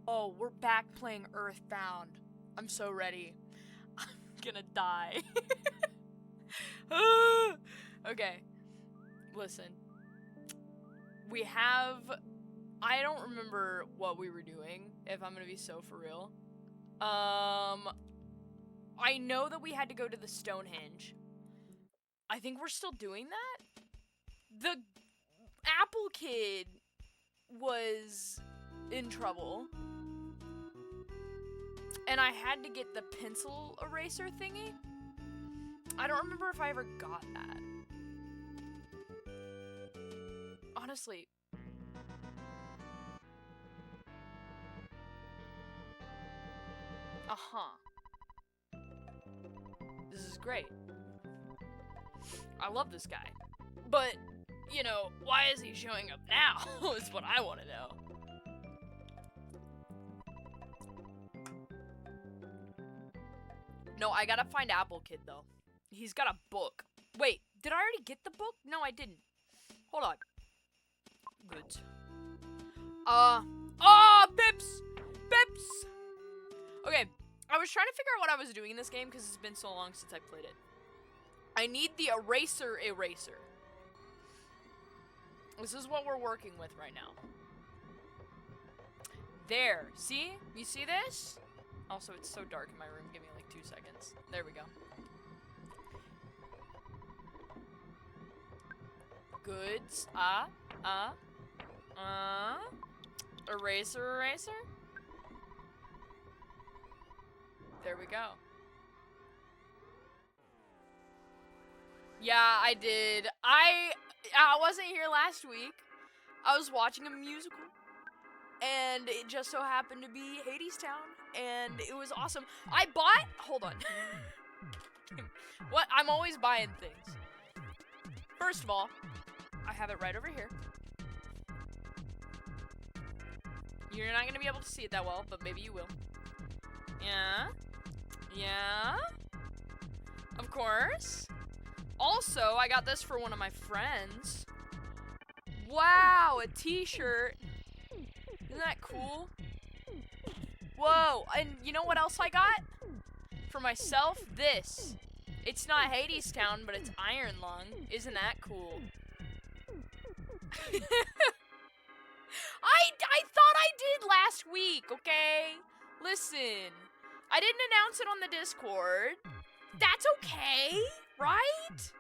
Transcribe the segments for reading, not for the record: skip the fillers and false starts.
Oh, we're back playing Earthbound. I'm so ready. I'm gonna die. Okay, listen. We have... I don't remember what we were doing, if I'm gonna be so for real. I know that we had to go to the Stonehenge. I think we're still doing that? The Apple Kid was in trouble. And I had to get the pencil eraser thingy. I don't remember if I ever got that. Honestly. Uh-huh. This is great. I love this guy. But, you know, why is he showing up now? Is what I want to know. No, I gotta find Apple Kid, though. He's got a book. Wait, did I already get the book? No, I didn't. Hold on. Good. Pips! Pips! Okay, I was trying to figure out what I was doing in this game because it's been so long since I played it. I need the eraser. This is what we're working with right now. There. See? You see this? Also, it's so dark in my room. Give me like 2 seconds. There we go. Goods. Eraser. There we go. Yeah, I did. I wasn't here last week. I was watching a musical. And it just so happened to be Hadestown. And it was awesome. I bought... Hold on. What? I'm always buying things. First of all, I have it right over here. You're not going to be able to see it that well, but maybe you will. Yeah. Yeah. Of course. Also, I got this for one of my friends. Wow, a t-shirt. Isn't that cool? Whoa, and you know what else I got? For myself, this. It's not Hadestown, but it's Iron Lung. Isn't that cool? I thought I did last week, okay? Listen, I didn't announce it on the Discord. That's okay, right?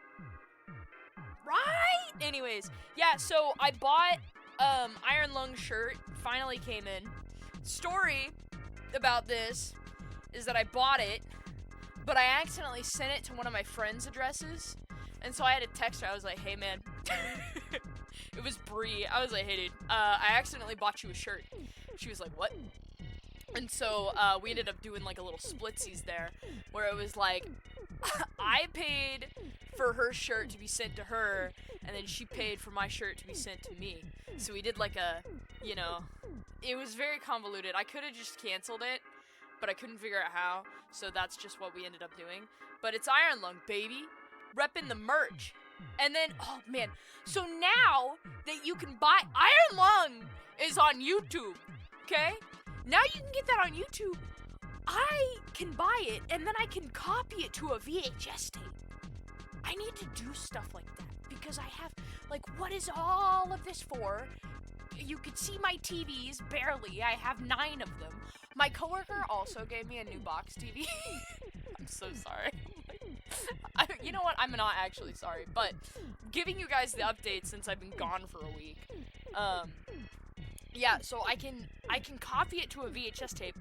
Right? Anyways, yeah, so I bought Iron Lung shirt, finally came in. Story about this is that I bought it, but I accidentally sent it to one of my friends' addresses, and so I had to text her. I was like, hey man, it was Bree. I was like, hey dude, I accidentally bought you a shirt. She was like, what? And so we ended up doing like a little splitsies there, where it was like, I paid for her shirt to be sent to her, and then she paid for my shirt to be sent to me. So we did like a, you know, it was very convoluted. I could have just canceled it, but I couldn't figure out how, so that's just what we ended up doing. But it's Iron Lung, baby. Reppin' the merch. And then, oh man, so now that you can buy, Iron Lung is on YouTube, okay? Now you can get that on YouTube. I can buy it, and then I can copy it to a VHS tape. I need to do stuff like that, because I have, like, what is all of this for? You can see my TVs, barely. I have 9 of them. My coworker also gave me a new box TV. I'm so sorry. You know what? I'm not actually sorry, but giving you guys the update since I've been gone for a week. Yeah, so I can copy it to a VHS tape.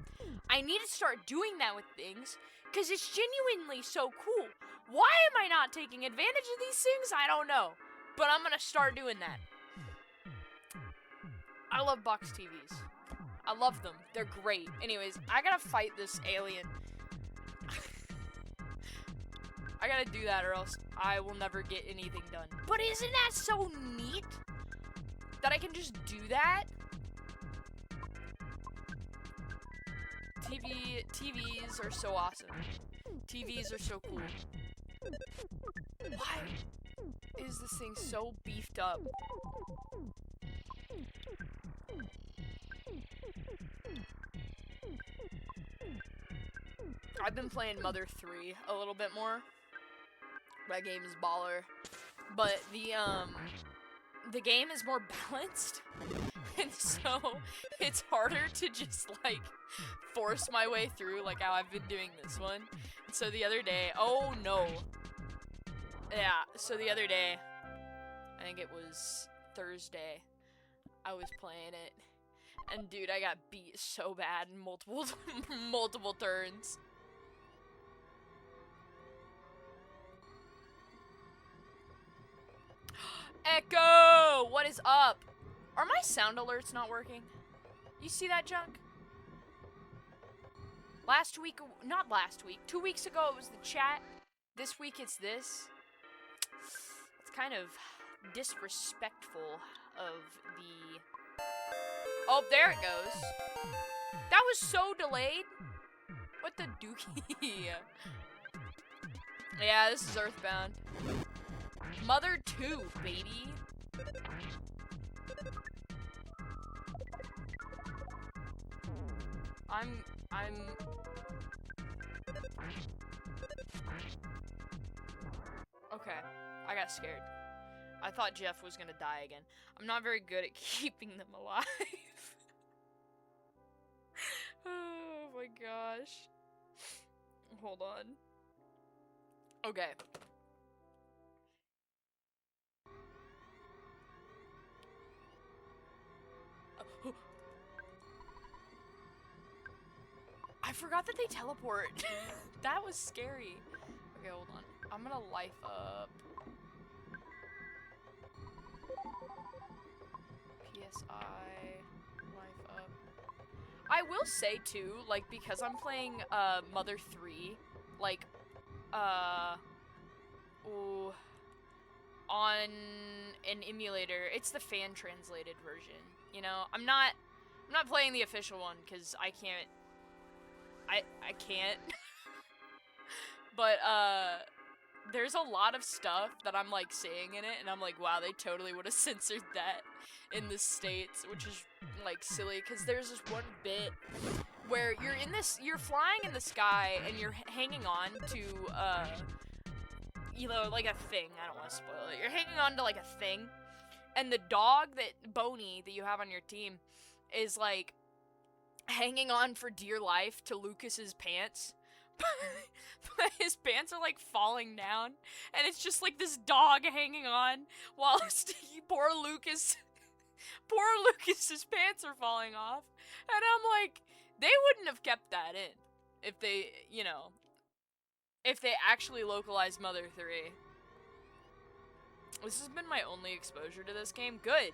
I need to start doing that with things, because it's genuinely so cool. Why am I not taking advantage of these things? I don't know. But I'm going to start doing that. I love box TVs. I love them. They're great. Anyways, I gotta fight this alien. I gotta do that or else I will never get anything done. But isn't that so neat? That I can just do that? TVs are so awesome. TVs are so cool. Why is this thing so beefed up? I've been playing Mother 3 a little bit more. That game is baller. But the game is more balanced. And so it's harder to just like force my way through like how I've been doing this one. And so the other day, oh no. Yeah, so the other day, I think it was Thursday, I was playing it. And dude, I got beat so bad in multiple turns. Echo! What is up? Are my sound alerts not working? You see that junk? Last week, not last week, 2 weeks ago it was the chat. This week it's this. It's kind of disrespectful of the... Oh, there it goes. That was so delayed. What the dookie? Yeah, this is Earthbound. Mother 2, baby. I'm... Okay, I got scared. I thought Jeff was gonna die again. I'm not very good at keeping them alive. Oh my gosh. Hold on. Okay. I forgot that they teleport. That was scary. Okay, hold on. I'm gonna life up. PSI. Life up. I will say too, like, because I'm playing Mother 3, like, ooh, on an emulator, it's the fan translated version. You know, I'm not playing the official one because I can't. I can't. But there's a lot of stuff that I'm like seeing in it, and I'm like, wow, they totally would have censored that in the States, which is like silly, because there's this one bit where you're flying in the sky and you're hanging on to you know, like a thing. I don't want to spoil it. You're hanging on to like a thing, and the dog Boney that you have on your team is like hanging on for dear life to Lucas's pants. But his pants are like falling down, and it's just like this dog hanging on while poor Lucas's pants are falling off. And I'm like, they wouldn't have kept that in if they, you know, if they actually localized Mother 3. This has been my only exposure to this game. Good.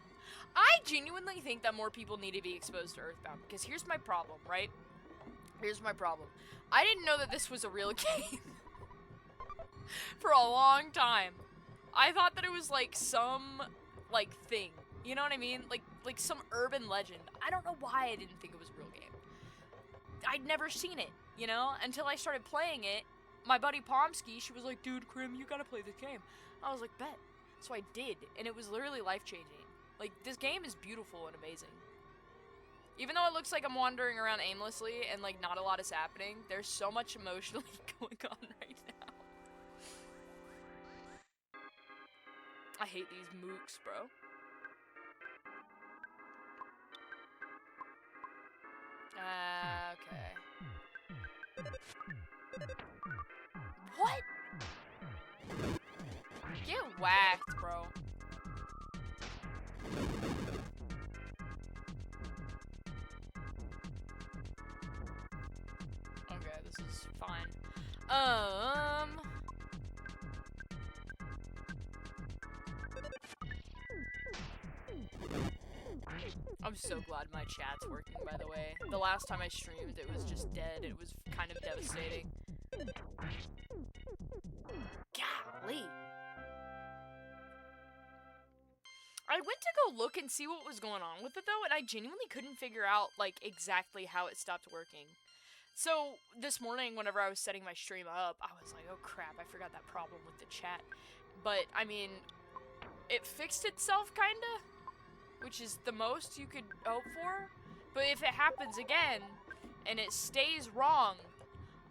I genuinely think that more people need to be exposed to Earthbound, because here's my problem, right? Here's my problem. I didn't know that this was a real game for a long time. I thought that it was like some like thing. You know what I mean? Like some urban legend. I don't know why I didn't think it was a real game. I'd never seen it, you know, until I started playing it. My buddy Pomsky, she was like, dude, Krim, you gotta play this game. I was like, bet. So I did, and it was literally life-changing. Like, this game is beautiful and amazing. Even though it looks like I'm wandering around aimlessly and, like, not a lot is happening, there's so much emotionally going on right now. I hate these mooks, bro. Okay. What? Get whacked, bro. Okay, this is fine. I'm so glad my chat's working, by the way. The last time I streamed, it was just dead. It was kind of devastating. Golly. I went to go look and see what was going on with it, though, and I genuinely couldn't figure out, like, exactly how it stopped working. So, this morning, whenever I was setting my stream up, I was like, oh crap, I forgot that problem with the chat. But, I mean, it fixed itself, kinda, which is the most you could hope for. But if it happens again, and it stays wrong,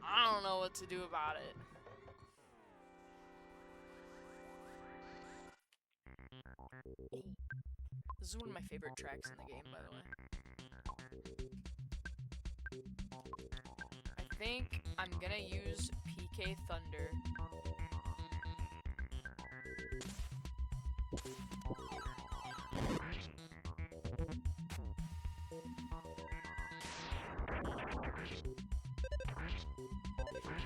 I don't know what to do about it. This is one of my favorite tracks in the game, by the way. I think I'm gonna use PK Thunder.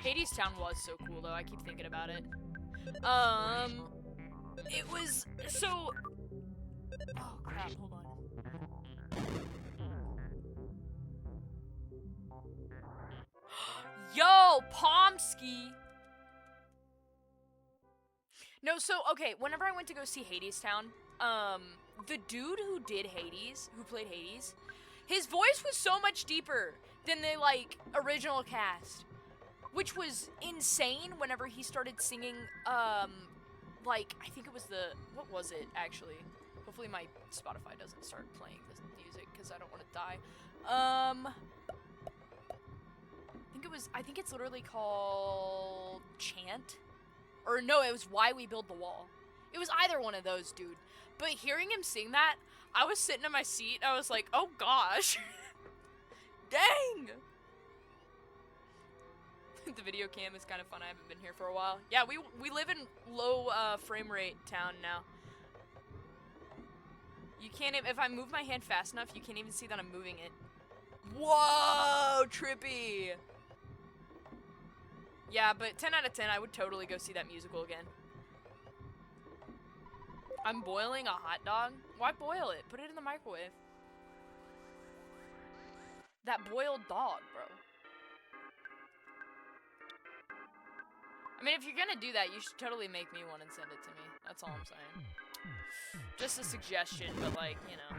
Hades Town was so cool, though. I keep thinking about it. It was so. Oh crap! Hold on. Yo, Pomsky. No, so okay. Whenever I went to go see Hades Town, the dude who did Hades, who played Hades, his voice was so much deeper than the original cast. Which was insane whenever he started singing, I think it was what was it, actually? Hopefully my Spotify doesn't start playing this music, because I don't want to die. I think it's literally called Chant? Or no, it was Why We Build the Wall. It was either one of those, dude. But hearing him sing that, I was sitting in my seat, I was like, oh gosh. Dang! The video cam is kind of fun. I haven't been here for a while. Yeah, we live in low frame rate town now. You can't even, if I move my hand fast enough, you can't even see that I'm moving it. Whoa, trippy. Yeah, but 10 out of 10, I would totally go see that musical again. I'm boiling a hot dog? Why boil it? Put it in the microwave. That boiled dog, bro. I mean, if you're gonna do that, you should totally make me one and send it to me. That's all I'm saying. Just a suggestion, but you know.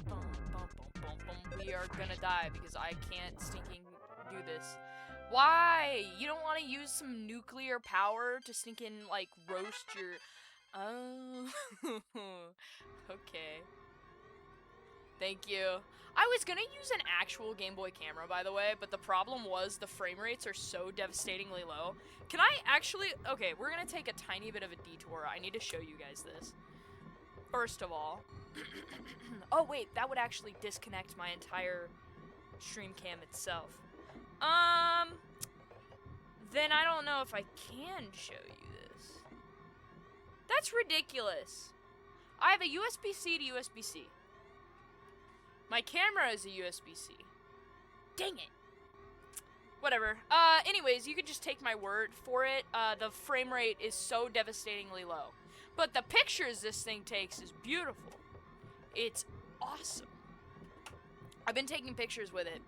Bum, bum, bum, bum, bum. We are gonna die because I can't stinking do this. Why? You don't want to use some nuclear power to stinking, roast your... Oh. Okay. Thank you. I was gonna use an actual Game Boy camera, by the way, but the problem was the frame rates are so devastatingly low. Can I actually... Okay, we're gonna take a tiny bit of a detour. I need to show you guys this. First of all... Oh, wait, that would actually disconnect my entire stream cam itself. Then I don't know if I can show you this. That's ridiculous. I have a USB-C to USB-C. My camera is a USB-C. Dang it. Whatever. Anyways, you can just take my word for it. The frame rate is so devastatingly low. But the pictures this thing takes is beautiful. It's awesome. I've been taking pictures with it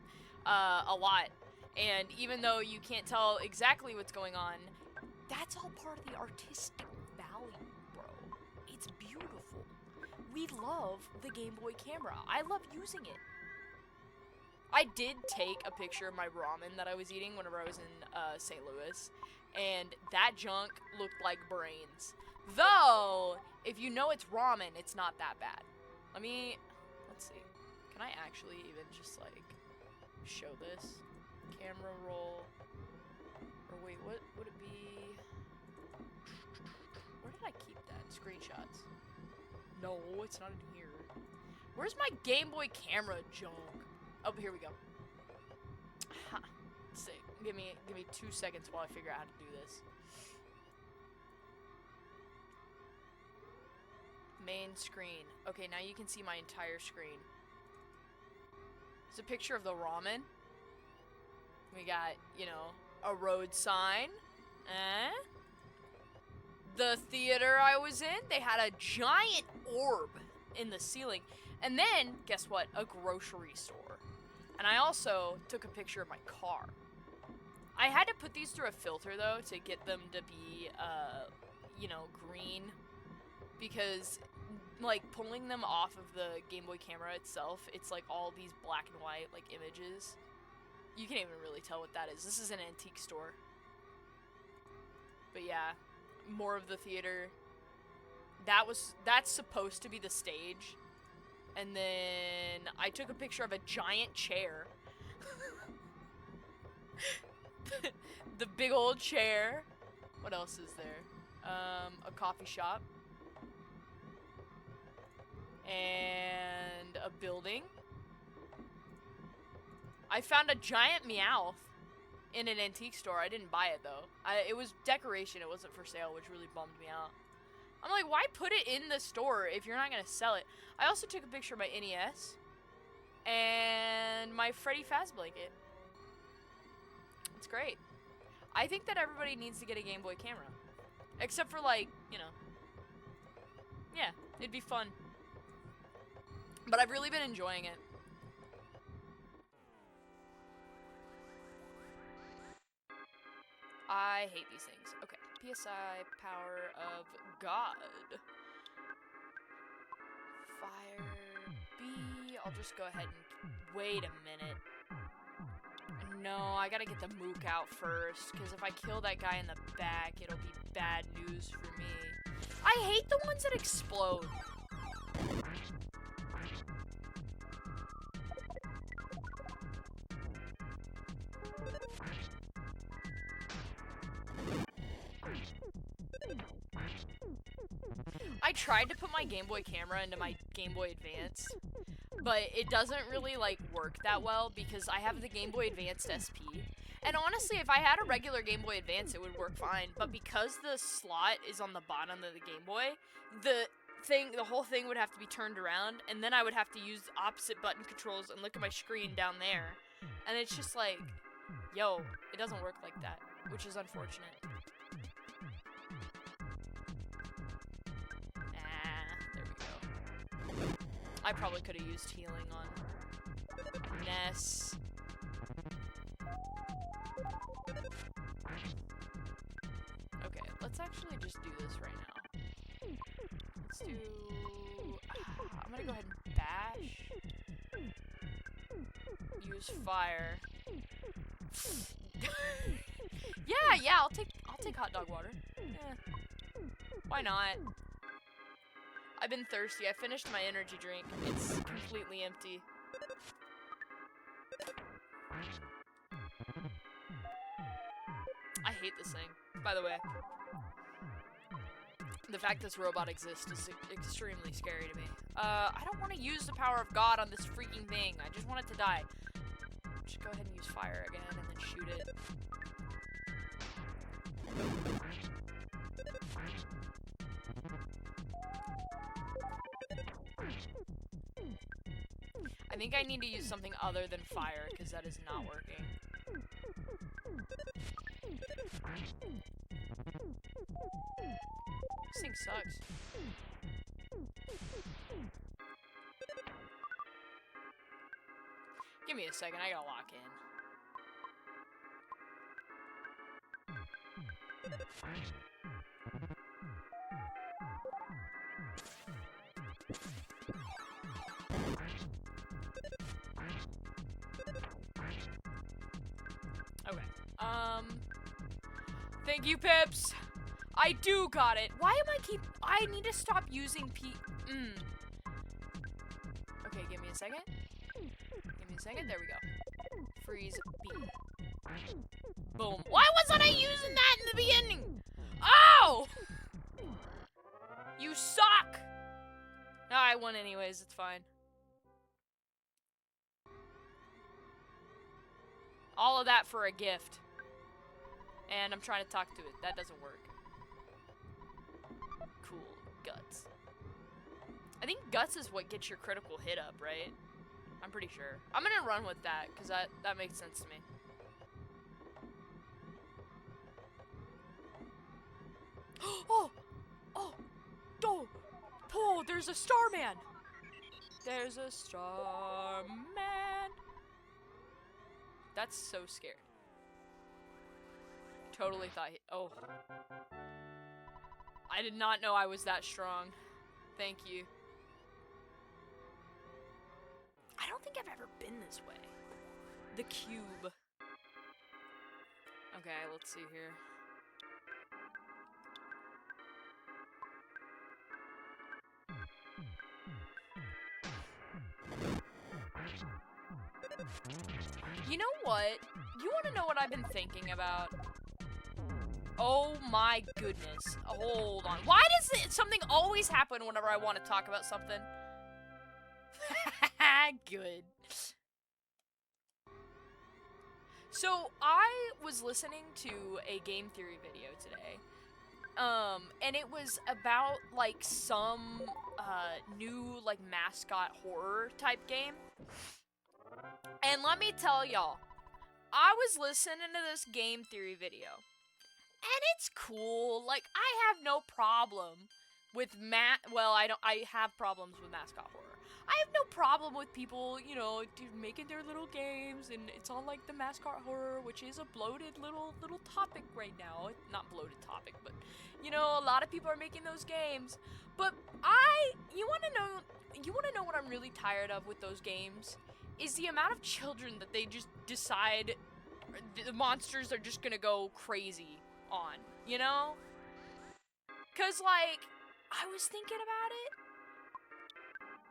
a lot. And even though you can't tell exactly what's going on, that's all part of the artistic value, bro. It's beautiful. We love the Game Boy camera. I love using it. I did take a picture of my ramen that I was eating whenever I was in St. Louis, and that junk looked like brains. Though, if you know it's ramen, it's not that bad. Let's see. Can I actually even just, show this? Camera roll. Or wait, what would it be? Where did I keep that? Screenshots. No, it's not in here. Where's my Game Boy camera junk? Oh, here we go. Ha. Sick. Give me 2 seconds while I figure out how to do this. Main screen. Okay, now you can see my entire screen. It's a picture of the ramen. We got, a road sign. The theater I was in, they had a giant orb in the ceiling. And then, guess what? A grocery store. And I also took a picture of my car. I had to put these through a filter, though, to get them to be, green. Because, pulling them off of the Game Boy camera itself, it's, all these black and white, images. You can't even really tell what that is. This is an antique store. But yeah, more of the theater. That's supposed to be the stage. And then I took a picture of a giant chair. The big old chair. What else is there? A coffee shop. And a building. I found a giant Meowth in an antique store. I didn't buy it though. It was decoration, it wasn't for sale, which really bummed me out. I'm like, why put it in the store if you're not gonna sell it? I also took a picture of my NES and my Freddy Fazz blanket. It's great. I think that everybody needs to get a Game Boy camera. Except for, like, you know. Yeah, it'd be fun. But I've really been enjoying it. I hate these things. Okay, PSI, power of God. Fire B. I'll just go ahead and wait a minute. No, I gotta get the mook out first, because if I kill that guy in the back, it'll be bad news for me. I hate the ones that explode. I tried to put my Game Boy camera into my Game Boy Advance, but it doesn't really, like, work that well because I have the Game Boy Advanced SP. And honestly, if I had a regular Game Boy Advance, it would work fine. But because the slot is on the bottom of the Game Boy, the whole thing would have to be turned around, and then I would have to use the opposite button controls and look at my screen down there. And it's just like, yo, it doesn't work like that, which is unfortunate. I probably could have used healing on Ness. Okay, let's actually just do this right now. Let's do... I'm gonna go ahead and bash. Use fire. yeah, I'll take hot dog water. Yeah. Why not? I've been thirsty. I finished my energy drink. It's completely empty. I hate this thing, by the way. The fact this robot exists is extremely scary to me. I don't want to use the power of God on this freaking thing. I just want it to die. Just go ahead and use fire again and then shoot it. I think I need to use something other than fire, because that is not working. This thing sucks. Give me a second, I gotta lock in. Okay. Thank you, Pips. I do got it. Why am I need to stop using Okay, give me a second. Give me a second. There we go. Freeze B. Boom. Why wasn't I using that in the beginning? Oh! You suck! No, I won anyways. It's fine. All of that for a gift. And I'm trying to talk to it. That doesn't work. Cool. Guts. I think guts is what gets your critical hit up, right? I'm pretty sure. I'm gonna run with that, because that makes sense to me. Oh! There's a Starman! There's a Starman! That's so scary. Totally thought oh. I did not know I was that strong. Thank you. I don't think I've ever been this way. The cube. Okay, let's see here. You know what? You want to know what I've been thinking about? Oh my goodness. Hold on. Why does something always happen whenever I want to talk about something? Good. So, I was listening to a game theory video today. And it was about, like, some, new, like, mascot horror type game. And let me tell y'all, I was listening to this game theory video. And it's cool. Like, I have no problem with I have problems with mascot horror. I have no problem with people, you know, making their little games, and it's all like the mascot horror, which is a bloated little topic right now. Not bloated topic, but, you know, a lot of people are making those games. But you wanna know what I'm really tired of with those games? Is the amount of children that they just decide the monsters are just gonna go crazy on, you know? 'Cause, like, I was thinking about it,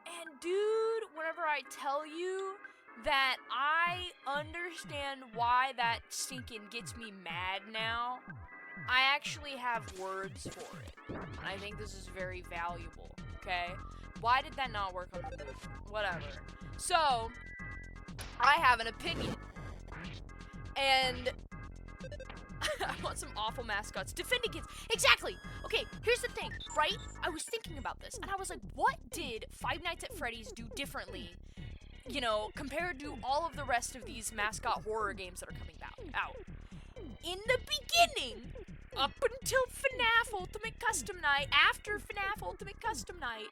and dude, whenever I tell you that I understand why that stinking gets me mad now, I actually have words for it. And I think this is very valuable, okay? Why did that not work on the movie? Whatever. So, I have an opinion. And I want some awful mascots. Defending kids. Exactly. Okay, here's the thing, right? I was thinking about this, and I was like, what did Five Nights at Freddy's do differently, you know, compared to all of the rest of these mascot horror games that are coming out? In the beginning, up until FNAF Ultimate Custom Night, after FNAF Ultimate Custom Night,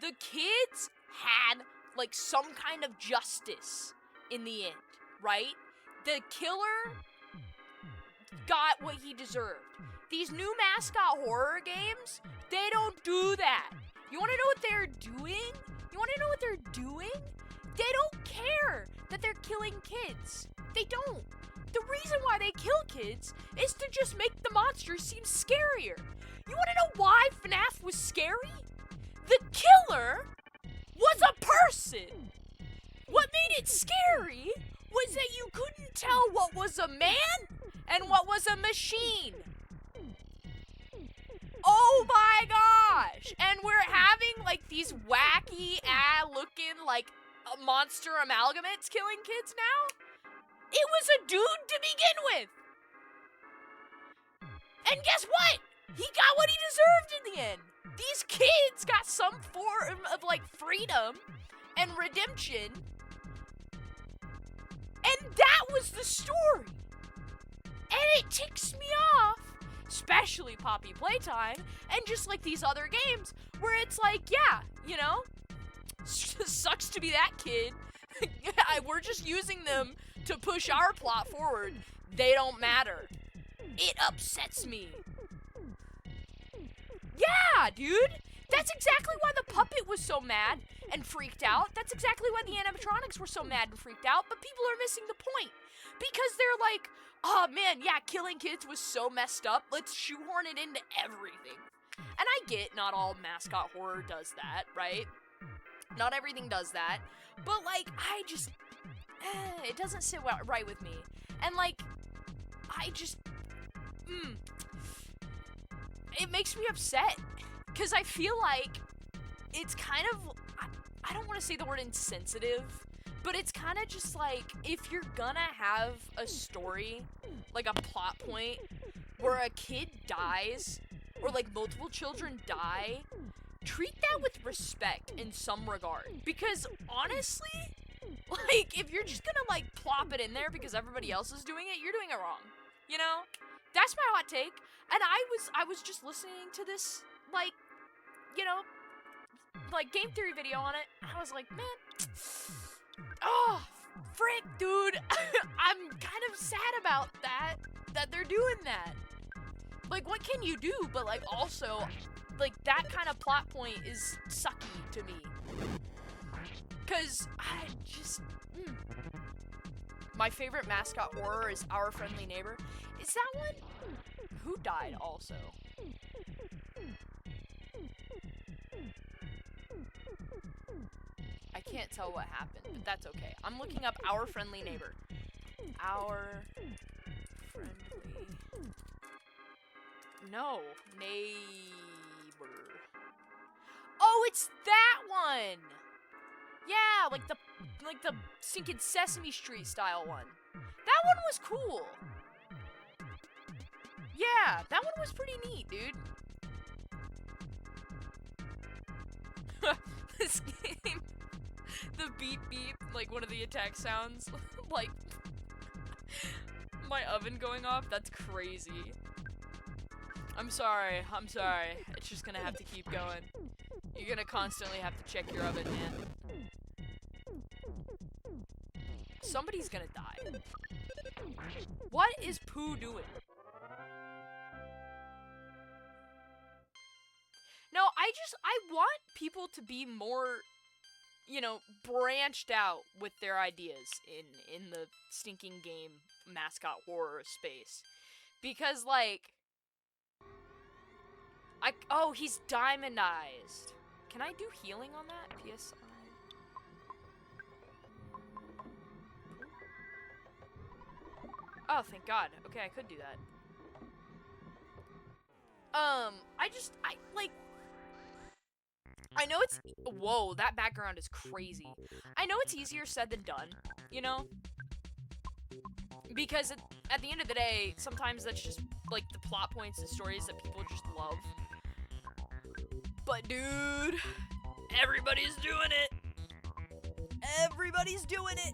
the kids had, like, some kind of justice in the end, right? The killer got what he deserved. These new mascot horror games, they don't do that. You want to know what they're doing? They don't care that they're killing kids. They don't. The reason why they kill kids is to just make the monsters seem scarier. You want to know why FNAF was scary? The killer was a person. What made it scary was that you couldn't tell what was a man and what was a machine. Oh my gosh! And we're having, like, these wacky, looking, like, monster amalgamates killing kids now? It was a dude to begin with! And guess what? He got what he deserved in the end. These kids got some form of, like, freedom and redemption. And that was the story. And it ticks me off, especially Poppy Playtime, and just like these other games, where it's like, yeah, you know, sucks to be that kid. We're just using them to push our plot forward. They don't matter. It upsets me. Yeah, dude. That's exactly why the puppet was so mad and freaked out. That's exactly why the animatronics were so mad and freaked out, but people are missing the point. Because they're like, oh man, yeah, killing kids was so messed up, let's shoehorn it into everything. And I get not all mascot horror does that, right? Not everything does that. But, like, I just, it doesn't sit right with me. And, like, I just, it makes me upset. Because I feel like it's kind of, I don't want to say the word insensitive, but it's kind of just like, if you're gonna have a story, like a plot point, where a kid dies, or like multiple children die, treat that with respect in some regard. Because honestly, like, if you're just gonna like plop it in there because everybody else is doing it, you're doing it wrong. You know? That's my hot take. And I was just listening to this, like, you know, like, game theory video on it. I was like, man, oh, frick, dude. I'm kind of sad about that they're doing that. Like, what can you do? But, like, also, like, that kind of plot point is sucky to me. Because I just, my favorite mascot horror is Our Friendly Neighbor. Is that one? Who died also? I can't tell what happened, but that's okay. I'm looking up our friendly neighbor. Our friendly... No. Neighbor. Oh, it's that one! Yeah, like the stinking Sesame Street style one. That one was cool. Yeah, that one was pretty neat, dude. This game, the beep beep, like one of the attack sounds, like my oven going off, that's crazy. I'm sorry. It's just gonna have to keep going. You're gonna constantly have to check your oven, man. Somebody's gonna die. What is Pooh doing? No, I want people to be more, you know, branched out with their ideas in the stinking game mascot horror space. Because, like, oh, he's diamondized. Can I do healing on that? PSI. Oh, thank God. Okay, I could do that. I know it's, whoa, that background is crazy. I know it's easier said than done, you know? Because at the end of the day, sometimes that's just, like, the plot points and stories that people just love. But, dude, everybody's doing it. Everybody's doing it.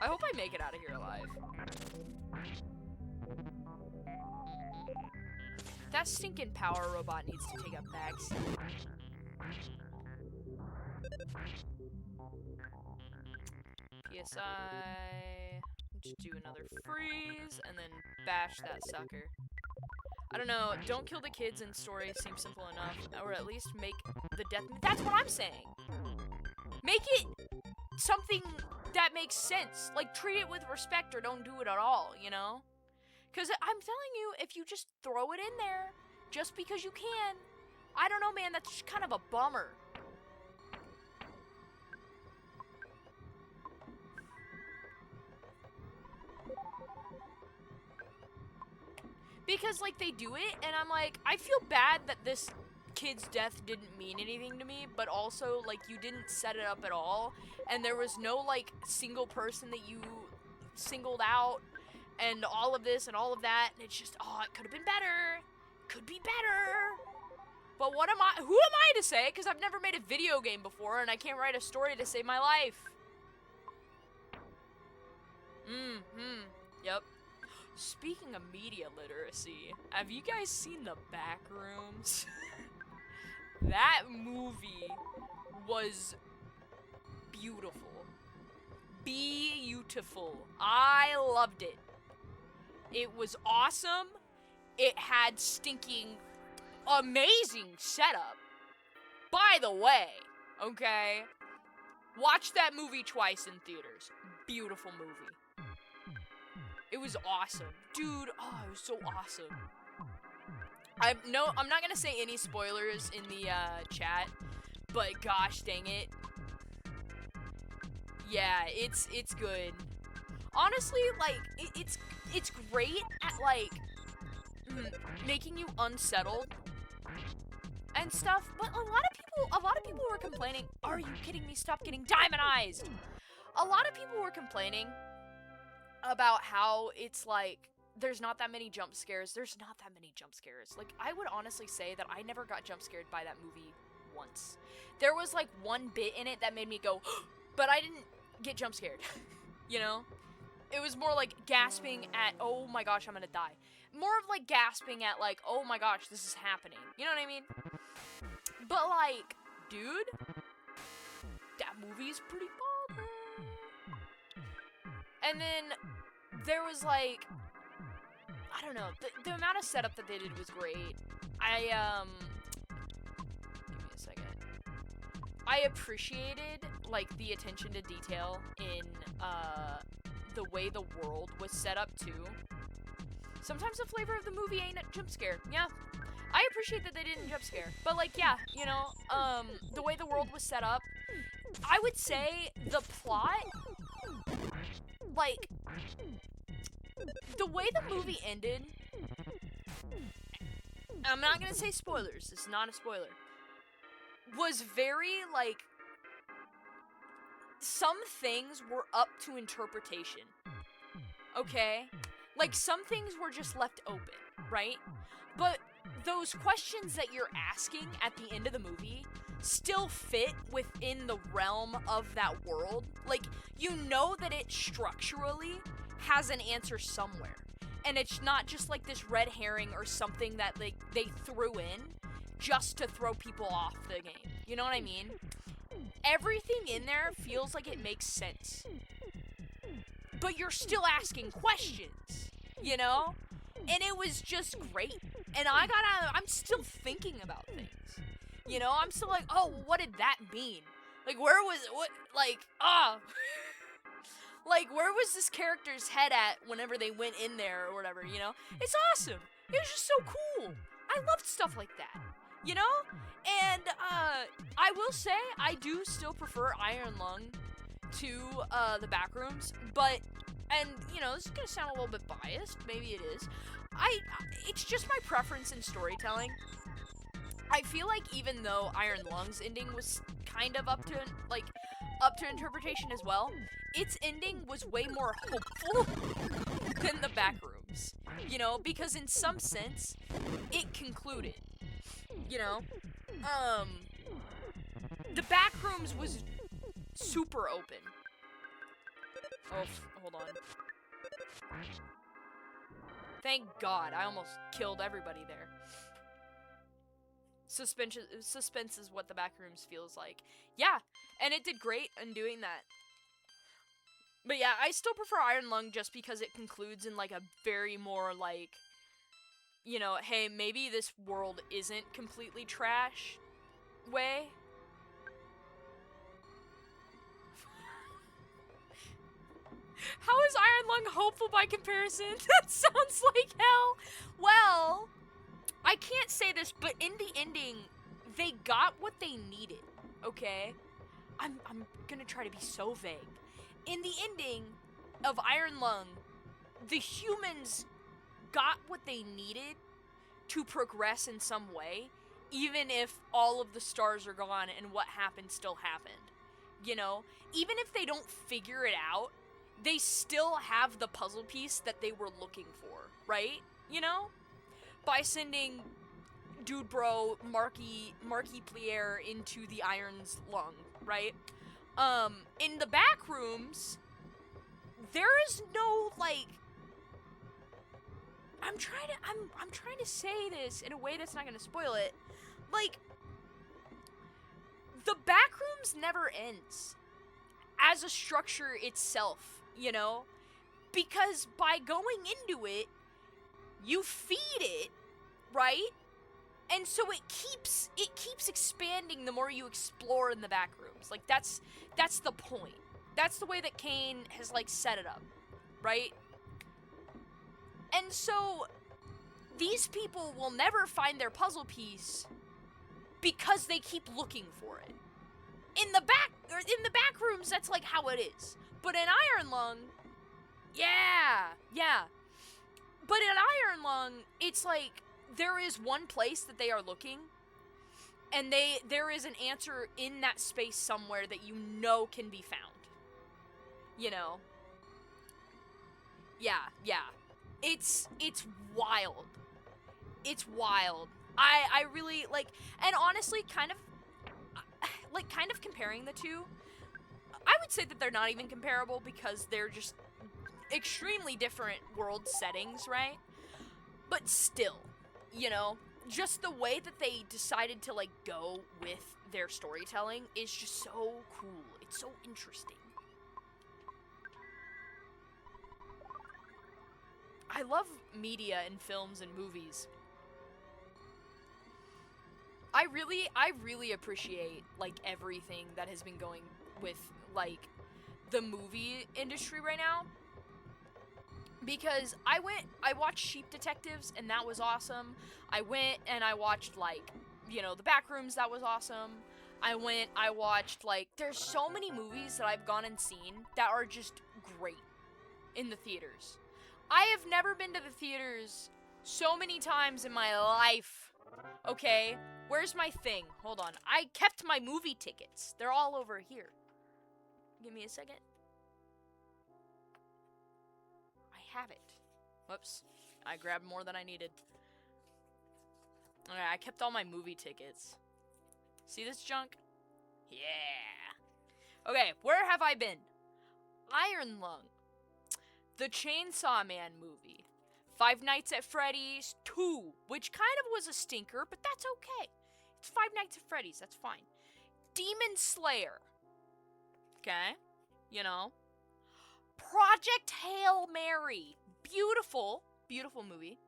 I hope I make it out of here alive. That stinking power robot needs to take a backseat. PSI. Just do another freeze and then bash that sucker. I don't know. Don't kill the kids in story seems simple enough, or at least make the death. That's what I'm saying. Make it something that makes sense. Like, treat it with respect or don't do it at all, you know? Because I'm telling you, if you just throw it in there, just because you can, I don't know, man, that's just kind of a bummer. Because, like, they do it, and I'm like, I feel bad that this kid's death didn't mean anything to me, but also, like, you didn't set it up at all, and there was no, like, single person that you singled out, and all of this and all of that, and it's just, oh, it could have been better. Could be better. But who am I to say? Because I've never made a video game before, and I can't write a story to save my life. Yep. Speaking of media literacy, have you guys seen The Backrooms? That movie was beautiful. Beautiful. I loved it. It was awesome. It had stinking amazing setup. By the way, okay? Watch that movie twice in theaters. Beautiful movie. It was awesome. Dude, oh, it was so awesome. I'm not gonna say any spoilers in the chat, but gosh dang it. Yeah, it's good. Honestly, like, it's great at, like, making you unsettled and stuff, but a lot of people were complaining, are you kidding me, stop getting diamondized! A lot of people were complaining about how it's like, there's not that many jump scares. Like, I would honestly say that I never got jump scared by that movie once. There was, like, one bit in it that made me go, but I didn't get jump scared, you know? It was more like gasping at, oh my gosh, I'm gonna die. More of, like, gasping at, like, oh my gosh, this is happening. You know what I mean? But, like, dude, that movie is pretty baller. And then there was, like, I don't know, the amount of setup that they did was great. Give me a second. I appreciated, like, the attention to detail in, the way the world was set up, too. Sometimes the flavor of the movie ain't a jump scare. Yeah. I appreciate that they didn't jump scare. But, like, yeah, you know, the way the world was set up, I would say the plot, like, the way the movie ended, I'm not gonna say spoilers, this is not a spoiler, was very, like, some things were up to interpretation, okay? Like, some things were just left open, right? But those questions that you're asking at the end of the movie still fit within the realm of that world. Like, you know that it structurally has an answer somewhere. And it's not just like this red herring or something that, like, they threw in just to throw people off the game. You know what I mean? Everything in there feels like it makes sense. But you're still asking questions, you know? And it was just great. And I'm still thinking about things. You know, I'm still like, oh, well, what did that mean? Like, where was like, where was this character's head at whenever they went in there or whatever, you know? It's awesome. It was just so cool. I loved stuff like that, you know? And, I will say, I do still prefer Iron Lung to, the Backrooms, but, and, you know, this is gonna sound a little bit biased, maybe it is. It's just my preference in storytelling. I feel like even though Iron Lung's ending was kind of up to interpretation as well, its ending was way more hopeful than the Backrooms, you know, because in some sense, it concluded, you know, the Backrooms was super open. Oh, hold on. Thank God, I almost killed everybody there. Suspense is what the Backrooms feels like. Yeah, and it did great in doing that. But yeah, I still prefer Iron Lung just because it concludes in, like, a very more, like, you know, hey, maybe this world isn't completely trash way. How is Iron Lung hopeful by comparison? That sounds like hell. Well, I can't say this, but in the ending, they got what they needed, okay? I'm gonna try to be so vague. In the ending of Iron Lung, the humans got what they needed to progress in some way, even if all of the stars are gone and what happened still happened. You know? Even if they don't figure it out, they still have the puzzle piece that they were looking for, right? You know? By sending Dude Bro, Marky Plier into the Iron's lung, right? In the Backrooms, there is no, like, I'm trying to say this in a way that's not gonna spoil it. Like, the Backrooms never ends as a structure itself, you know? Because by going into it, you feed it, right? And so it keeps expanding the more you explore in the Backrooms. Like, that's the point. That's the way that Kane has, like, set it up, right? And so these people will never find their puzzle piece because they keep looking for it. In the Backrooms, that's, like, how it is. But in Iron Lung, yeah. But in Iron Lung, it's like there is one place that they are looking, and there is an answer in that space somewhere that you know can be found. You know? Yeah. It's wild. It's wild. I really, like, and honestly, kind of comparing the two, I would say that they're not even comparable because they're just extremely different world settings, right? But still, you know, just the way that they decided to, like, go with their storytelling is just so cool. It's so interesting. I love media and films and movies. I really appreciate, like, everything that has been going with, like, the movie industry right now. because I watched Sheep Detectives, and that was awesome. I went and I watched, like, you know, The Backrooms, that was awesome. I watched, like, there's so many movies that I've gone and seen that are just great in the theaters. I have never been to the theaters so many times in my life. Okay, where's my thing? Hold on. I kept my movie tickets. They're all over here. Give me a second. I have it. Whoops. I grabbed more than I needed. Alright, I kept all my movie tickets. See this junk? Yeah. Okay, where have I been? Iron Lung. The Chainsaw Man movie. Five Nights at Freddy's 2, which kind of was a stinker, but that's okay. It's Five Nights at Freddy's, that's fine. Demon Slayer. Okay, you know. Project Hail Mary. Beautiful, beautiful movie.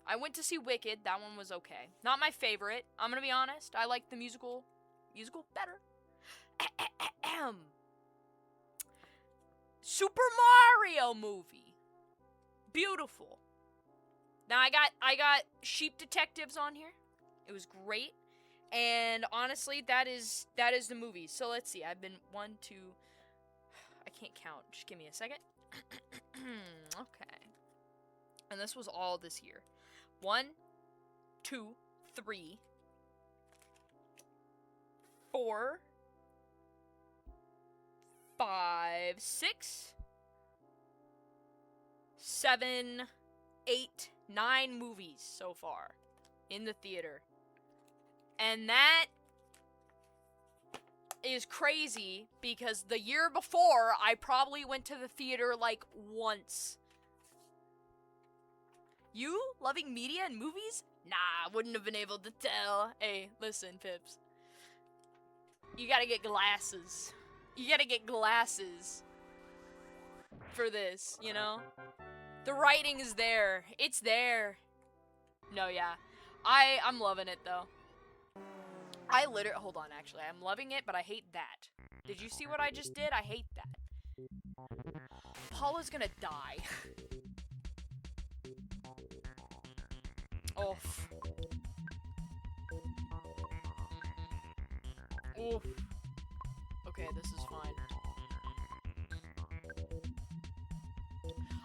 I went to see Wicked. That one was okay. Not my favorite. I'm gonna be honest. I like the musical better. Super Mario movie. Beautiful. Now I got Sheep Detectives on here. It was great. And honestly, that is the movie. So let's see. I've been 1, 2. I can't count. Just give me a second. Okay. And this was all this year. 1, 2, 3, 4, 5, 6, 7, 8, 9 movies so far in the theater. And that is crazy because the year before, I probably went to the theater like once. You loving media and movies? Nah, wouldn't have been able to tell. Hey, listen, Pips. You gotta get glasses. You gotta get glasses for this, you know? The writing is there. It's there. No, yeah. I'm loving it, though. Hold on, actually. I'm loving it, but I hate that. Did you see what I just did? I hate that. Paula's gonna die. Oof. Oof. Okay, this is fine.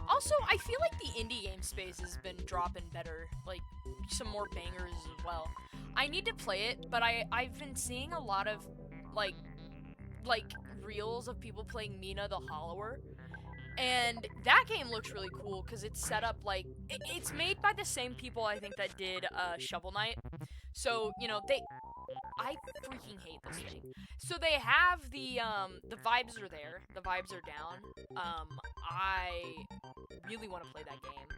Also, I feel like the indie game space has been dropping better. Like, some more bangers as well. I need to play it, but I've been seeing a lot of, like, reels of people playing Mina the Hollower. And that game looks really cool because it's set up like it's made by the same people I think that did Shovel Knight. So, you know, I freaking hate this thing. So they have the vibes are there. The vibes are down. I really want to play that game.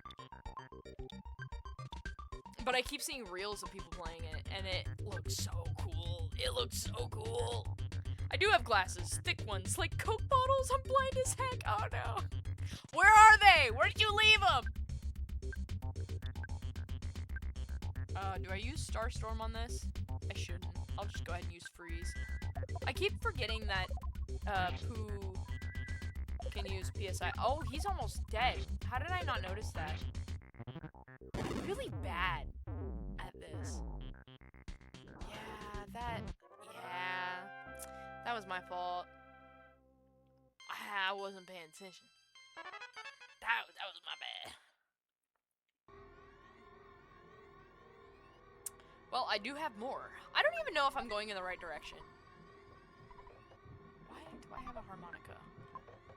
But I keep seeing reels of people playing it and it looks so cool. It looks so cool. I do have glasses, thick ones, like Coke bottles. I'm blind as heck. Oh no. Where are they? Where did you leave them? Do I use Starstorm on this? I shouldn't. I'll just go ahead and use Freeze. I keep forgetting that, Pooh can use PSI. Oh, he's almost dead. How did I not notice that? I'm really bad at this. Yeah. That was my fault. I wasn't paying attention. That was my bad. Well, I do have more. I don't even know if I'm going in the right direction. Why do I have a harmonica?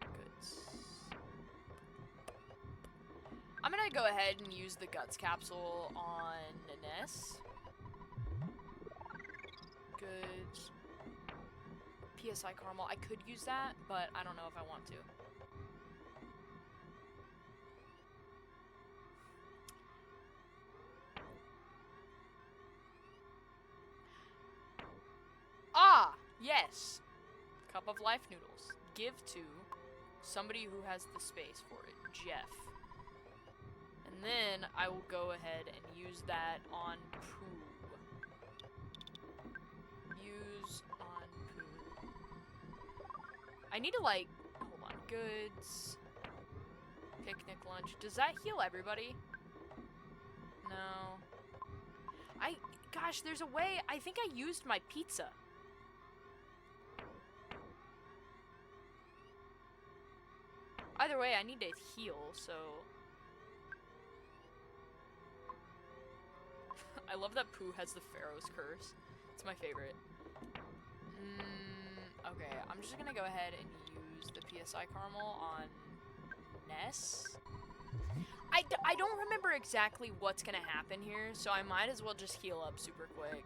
Goods. I'm gonna go ahead and use the Guts capsule on Ness. Goods. PSI caramel. I could use that, but I don't know if I want to. Ah, yes. Cup of life noodles. Give to somebody who has the space for it. Jeff. And then I will go ahead and use that on Pooh. Use on Pooh. I need to, like, hold on. Goods. picnic lunch. Does that heal everybody? No. Gosh, there's a way. I think I used my pizza. Either way, I need to heal, so... I love that Pooh has the Pharaoh's curse. It's my favorite. Okay, I'm just gonna go ahead and use the PSI caramel on Ness. I don't remember exactly what's gonna happen here, so I might as well just heal up super quick.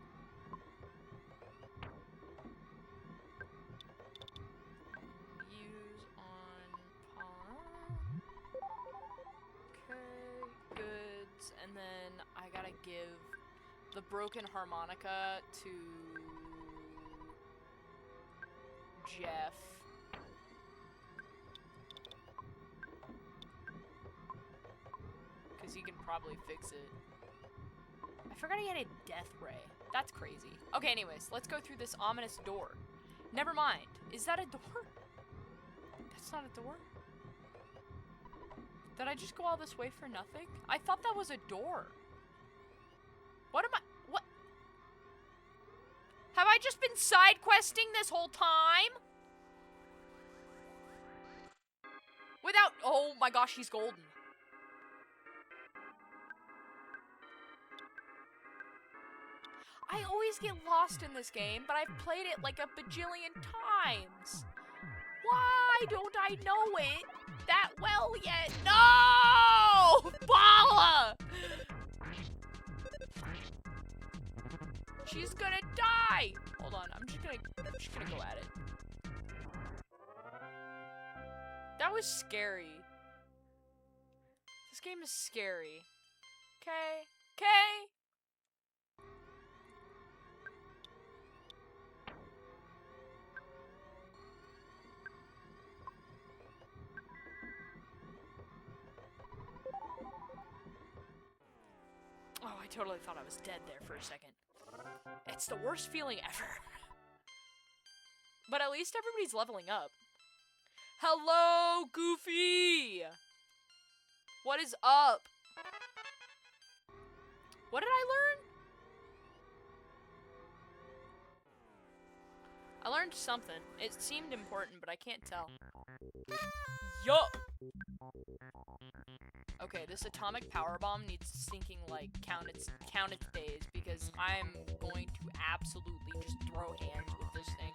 Use on Paula. Okay, goods, and then I gotta give the broken harmonica to Jeff. Because he can probably fix it. I forgot he had a death ray. That's crazy. Okay, anyways, let's go through this ominous door. Never mind. Is that a door? That's not a door. Did I just go all this way for nothing? I thought that was a door. What am I? What? Have I just been side questing this whole time? Without. Oh my gosh, he's golden. I always get lost in this game, but I've played it like a bajillion times. Why don't I know it that well yet? No! Paula! She's gonna die! Hold on, I'm just gonna go at it. That was scary. This game is scary. Okay? Okay? Oh, I totally thought I was dead there for a second. It's the worst feeling ever. But at least everybody's leveling up. Hello, Goofy! What is up? What did I learn? I learned something. It seemed important, but I can't tell. Yo! Okay, this atomic power bomb needs to stinking, like, count its days, because I'm going to absolutely just throw hands with this thing.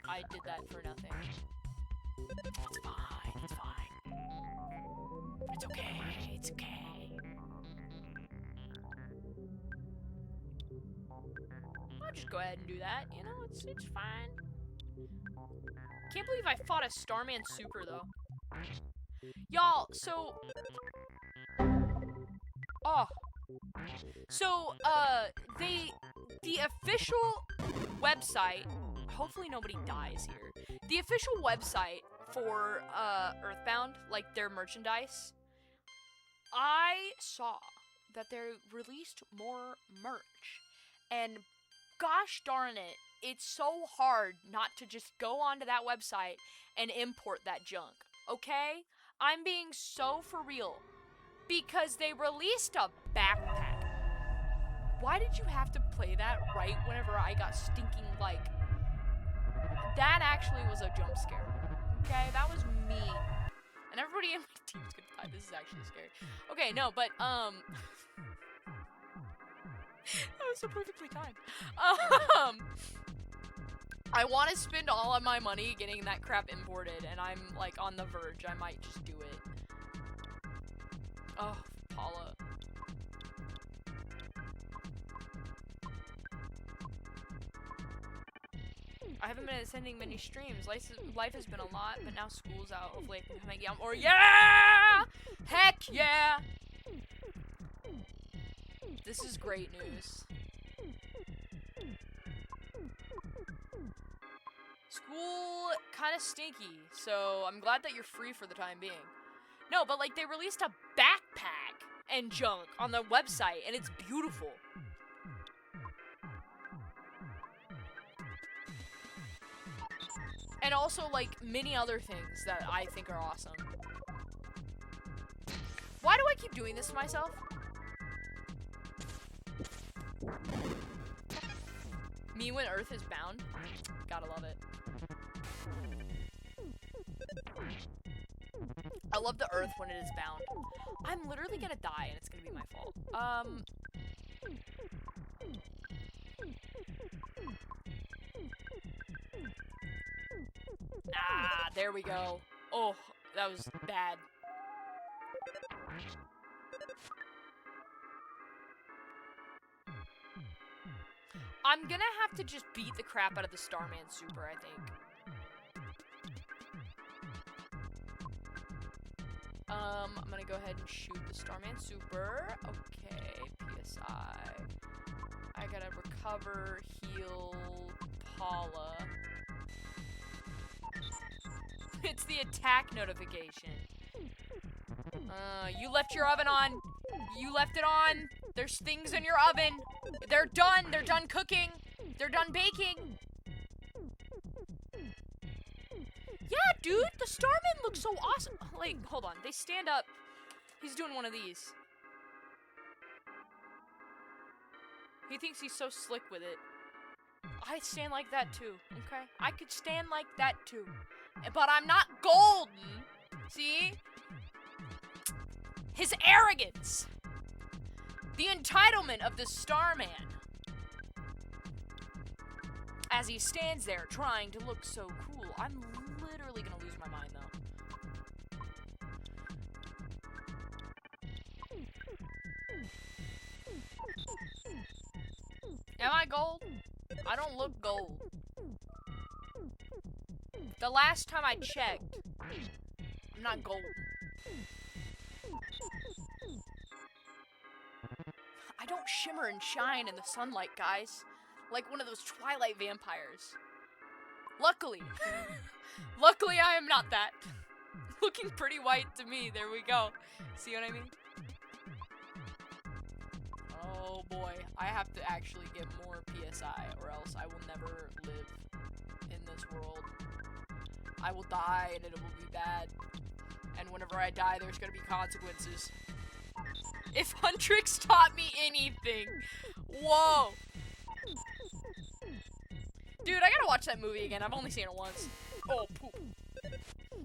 I did that for nothing. It's fine, it's fine. It's okay, it's okay. I'll just go ahead and do that, you know, it's fine. Can't believe I fought a Starman Super, though. Y'all, so... Oh. So, the official website... Hopefully nobody dies here. The official website for, EARTHBOUND, like, their merchandise, I saw that they released more merch. And gosh darn it, it's so hard not to just go onto that website and import that junk, okay? I'm being so for real. Because they released a backpack. Why did you have to play that right whenever I got stinking, like... That actually was a jump scare. Okay, that was me. And everybody in my team's gonna die. This is actually scary. Okay, no, but, that was so perfectly timed. I want to spend all of my money getting that crap imported, and I'm, like, on the verge. I might just do it. Oh, Paula. I haven't been attending many streams. Life has been a lot, but now school's out. Hopefully I can make it more. Yeah! Heck yeah! This is great news. School kind of stinky, so I'm glad that you're free for the time being. No, but like they released a backpack and junk on the website, and it's beautiful. And also, like, many other things that I think are awesome. Why do I keep doing this to myself? Me when Earth is bound? Gotta love it. I love the Earth when it is bound. I'm literally gonna die and it's gonna be my fault. Ah, there we go. Oh, that was bad. I'm gonna have to just beat the crap out of the Starman Super, I think. I'm gonna go ahead and shoot the Starman Super. Okay, PSI. I gotta recover, heal, Paula. It's the attack notification. You left your oven on. You left it on. There's things in your oven. They're done. They're done cooking. They're done baking. Yeah, dude, the Starmen look so awesome. Like, hold on. They stand up. He's doing one of these. He thinks he's so slick with it. I stand like that too, okay? I could stand like that too. But I'm not golden. See? His arrogance. The entitlement of the Starman. As he stands there trying to look so cool. I'm literally gonna lose my mind though. Am I gold? I don't look gold. The last time I checked, I'm not gold. I don't shimmer and shine in the sunlight, guys. Like one of those Twilight vampires. Luckily. Luckily, I am not that. Looking pretty white to me. There we go. See what I mean? Oh boy. I have to actually get more PSI or else I will never live in this world. I will die and it will be bad. And whenever I die, there's gonna be consequences. If Huntrix taught me anything. Whoa. Dude, I gotta watch that movie again. I've only seen it once. Oh, poop.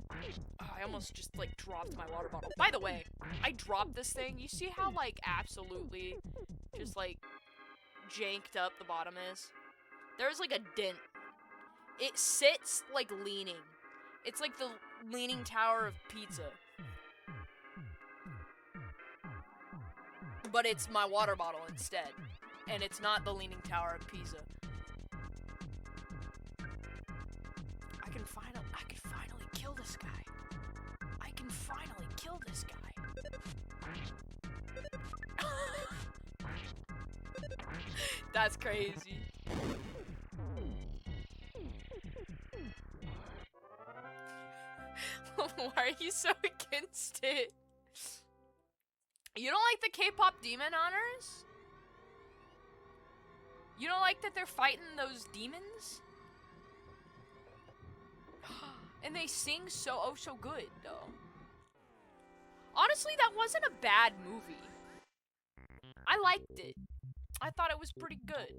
Oh, I almost just, like, dropped my water bottle. By the way, I dropped this thing. You see how, like, absolutely just, like, janked up the bottom is? There's, like, a dent. It sits, like, leaning. It's like the Leaning Tower of Pizza. But it's my water bottle instead. And it's not the Leaning Tower of Pisa. I can finally kill this guy. I can finally kill this guy. That's crazy. Why are you so against it? You don't like the K-pop demon honors? You don't like that they're fighting those demons? And they sing so good, though. Honestly, that wasn't a bad movie. I liked it. I thought it was pretty good.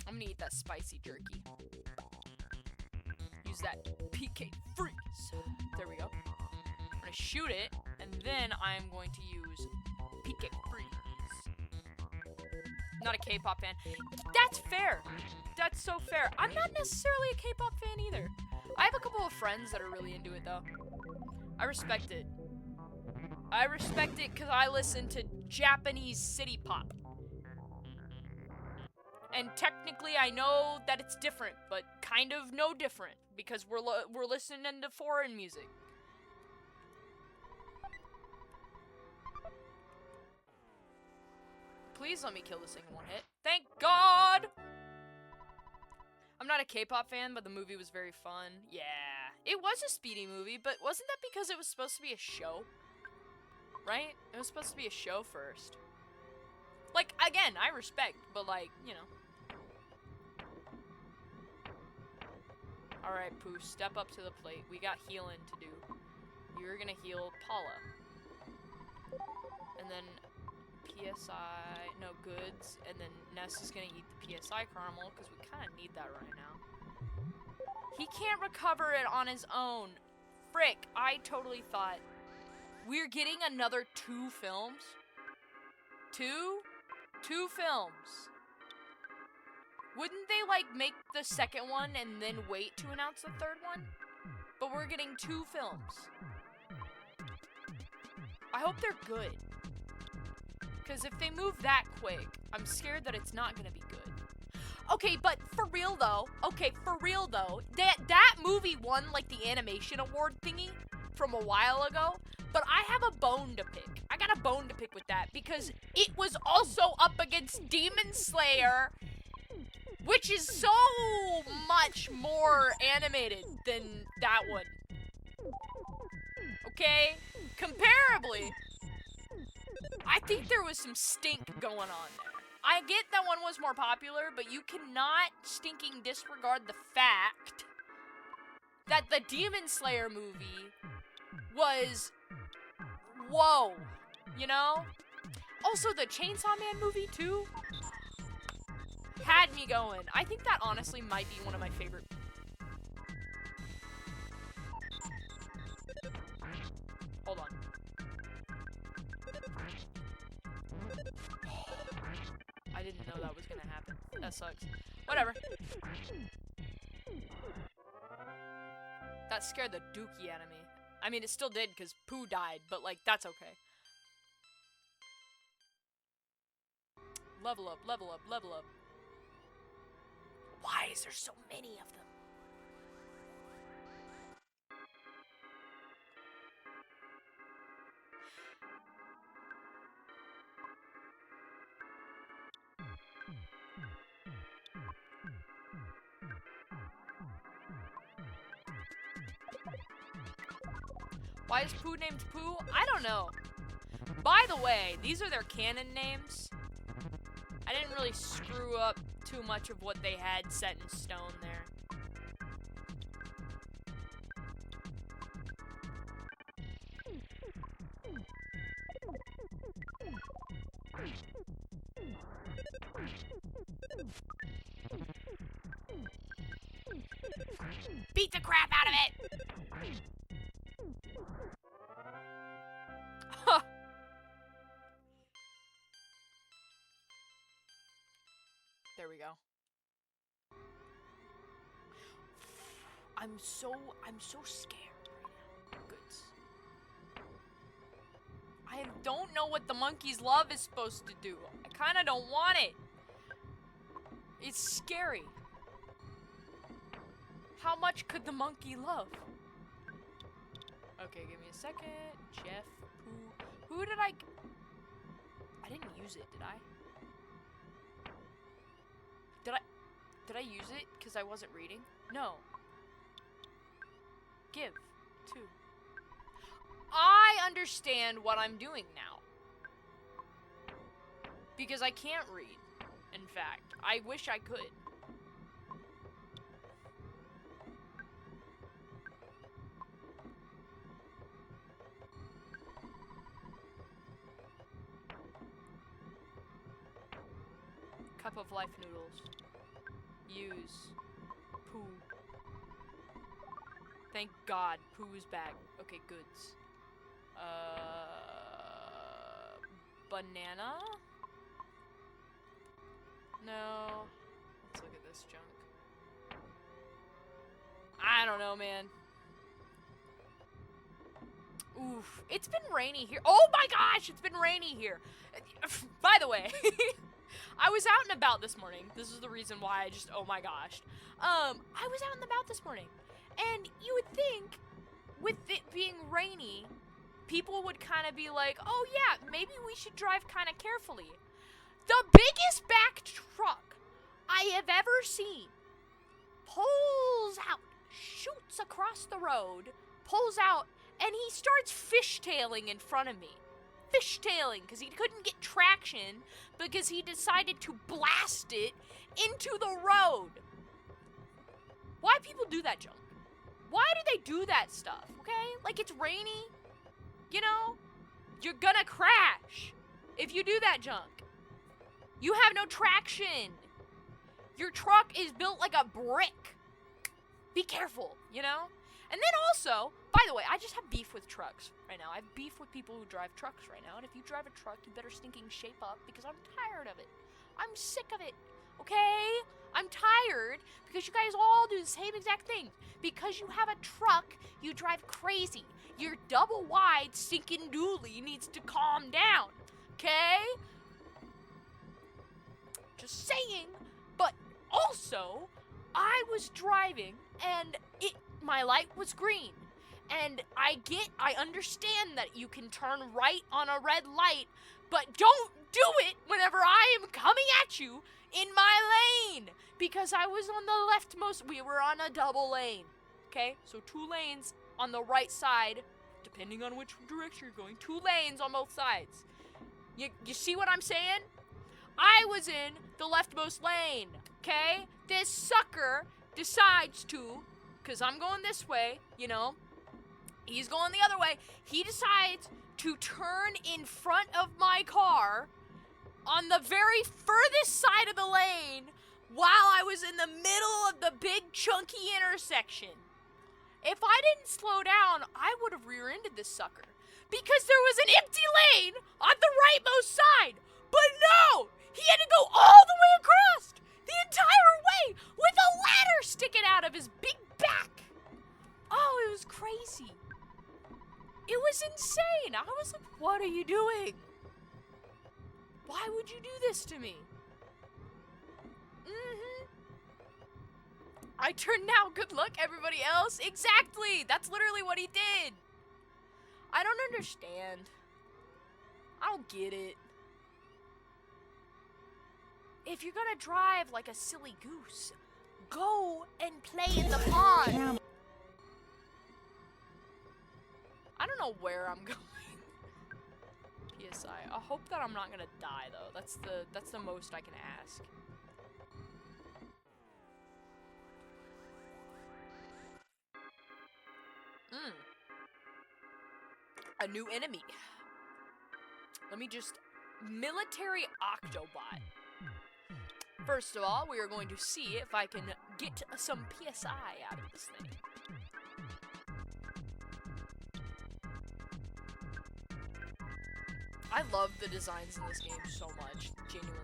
I'm gonna eat that spicy jerky. Use that PK freeze. There we go. I'm gonna shoot it, and then I'm going to use PK freeze. Not a K-pop fan. That's fair. That's so fair. I'm not necessarily a K-pop fan either. I have a couple of friends that are really into it, though. I respect it. I respect it because I listen to Japanese city pop. And technically, I know that it's different, but kind of no different because we're listening to foreign music. Please let me kill this thing in one hit. Thank God! I'm not a K-pop fan, but the movie was very fun. Yeah. It was a speedy movie, but wasn't that because it was supposed to be a show? Right? It was supposed to be a show first. Like, again, I respect, but like, you know. Alright, Pooh, step up to the plate. We got healing to do. You're gonna heal Paula. And then PSI, no goods. And then Ness is gonna eat the PSI caramel, because we kind of need that right now. He can't recover it on his own. Frick, I totally thought we're getting another 2 films. 2 films. Wouldn't they, like, make the second one and then wait to announce the third one? But we're getting 2 films. I hope they're good. Because if they move that quick, I'm scared that it's not gonna be good. Okay, but for real though, that movie won, like, the animation award thingy from a while ago, but I have a bone to pick. I got a bone to pick with that, because it was also up against Demon Slayer, which is so much more animated than that one. Okay? Comparably, I think there was some stink going on there. I get that one was more popular, but you cannot stinking disregard the fact that the Demon Slayer movie was, whoa, you know? Also, the Chainsaw Man movie, too, had me going. I think that honestly might be one of my favorite. Hold on. I didn't know that was gonna happen. That sucks. Whatever. That scared the dookie out of me. I mean, it still did because Pooh died, but, like, that's okay. Level up, level up, level up. Why is there so many of them? Why is Pooh named Pooh? I don't know. By the way, these are their canon names. I didn't really screw up too much of what they had set in stone there. Beat the crap out of it! Huh. There we go. I'm so scared right now. Goods. I don't know what the monkey's love is supposed to do. I kind of don't want it. It's scary. How much could the monkey love? Okay, give me a second. Jeff, who did I didn't use it, did I? Did I use it because I wasn't reading? No. Give. 2. I understand what I'm doing now. Because I can't read, in fact. I wish I could. Cup of life noodles. Use. Pooh. Thank God, Pooh's back. Okay, goods. Banana? No. Let's look at this junk. I don't know, man. Oof. It's been rainy here. Oh my gosh, it's been rainy here. By the way, I was out and about this morning. This is the reason why I just, oh my gosh. I was out and about this morning. And you would think, with it being rainy, people would kind of be like, oh yeah, maybe we should drive kind of carefully. The biggest back truck I have ever seen pulls out, shoots across the road, pulls out, and he starts fishtailing in front of me. Fishtailing, because he couldn't get traction, because he decided to blast it into the road. Why people do that junk? Why do they do that stuff, okay? Like, it's rainy, you know? You're gonna crash if you do that junk. You have no traction. Your truck is built like a brick. Be careful, you know? And then also, by the way, I just have beef with trucks right now. I have beef with people who drive trucks right now. And if you drive a truck, you better stinking shape up because I'm tired of it. I'm sick of it, okay? I'm tired because you guys all do the same exact thing. Because you have a truck, you drive crazy. Your double wide stinking dually needs to calm down, okay? Just saying. But also, I was driving and my light was green. And I understand that you can turn right on a red light, but don't do it whenever I am coming at you in my lane. Because I was on the leftmost, we were on a double lane. Okay, so 2 lanes on the right side, depending on which direction you're going, 2 lanes on both sides. You see what I'm saying? I was in the leftmost lane, okay? This sucker decides to, because I'm going this way, you know, he's going the other way. He decides to turn in front of my car on the very furthest side of the lane while I was in the middle of the big chunky intersection. If I didn't slow down, I would have rear-ended this sucker. Because there was an empty lane on the rightmost side. But no! He had to go all the way across! The entire way! With a ladder sticking out of his big back! Oh, it was crazy. It was insane. I was like, what are you doing? Why would you do this to me? I turned now. Good luck, everybody else. Exactly. That's literally what he did. I don't understand. I don't get it. If you're gonna drive like a silly goose, go and play in the pond. I don't know where I'm going. PSI. I hope that I'm not gonna die though. That's the most I can ask. A new enemy. Let me just... Military Octobot. First of all, we are going to see if I can get some PSI out of this thing. I love the designs in this game so much, genuinely.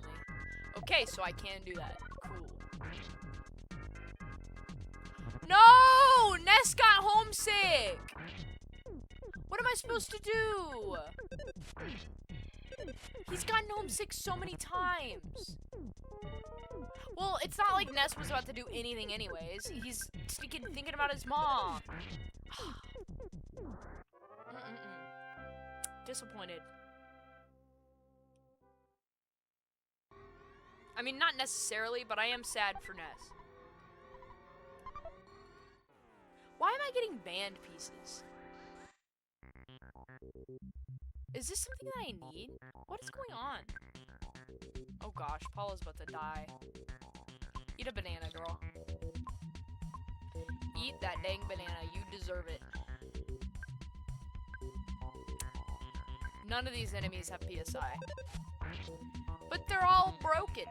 Okay, so I can do that. Cool. No! Ness got homesick! What am I supposed to do? He's gotten homesick so many times. Well, it's not like Ness was about to do anything anyways. He's thinking about his mom. Disappointed. I mean, not necessarily, but I am sad for Ness. Why am I getting band pieces? Is this something that I need? What is going on? Oh gosh, Paula's about to die. Eat a banana, girl. Eat that dang banana. You deserve it. None of these enemies have PSI. But they're all broken.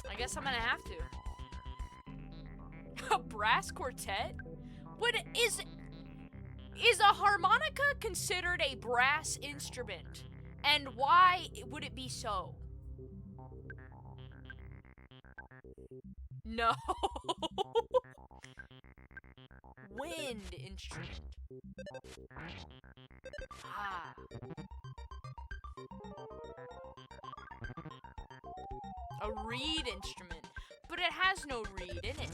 I guess I'm gonna have to. A brass quartet? What is a harmonica considered a brass instrument? And why would it be so? No. Wind instrument. Ah. A reed instrument. But it has no reed in it.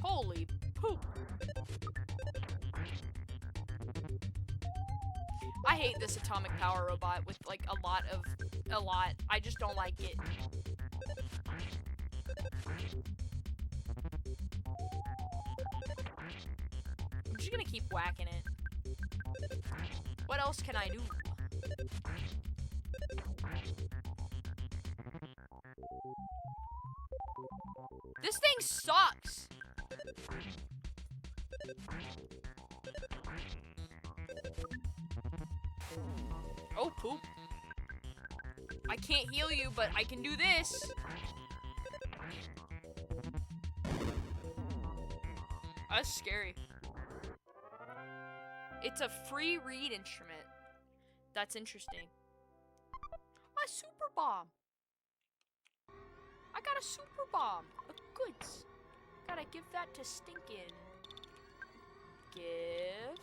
Holy poop. I hate this atomic power robot with like a lot. I just don't like it. I'm just gonna keep whacking it. What else can I do? This thing sucks. Oh, poop. I can't heal you, but I can do this. That's scary. It's a free reed instrument. That's interesting. A super bomb. I got a super bomb. A goods. Gotta give that to Stinkin'. Give.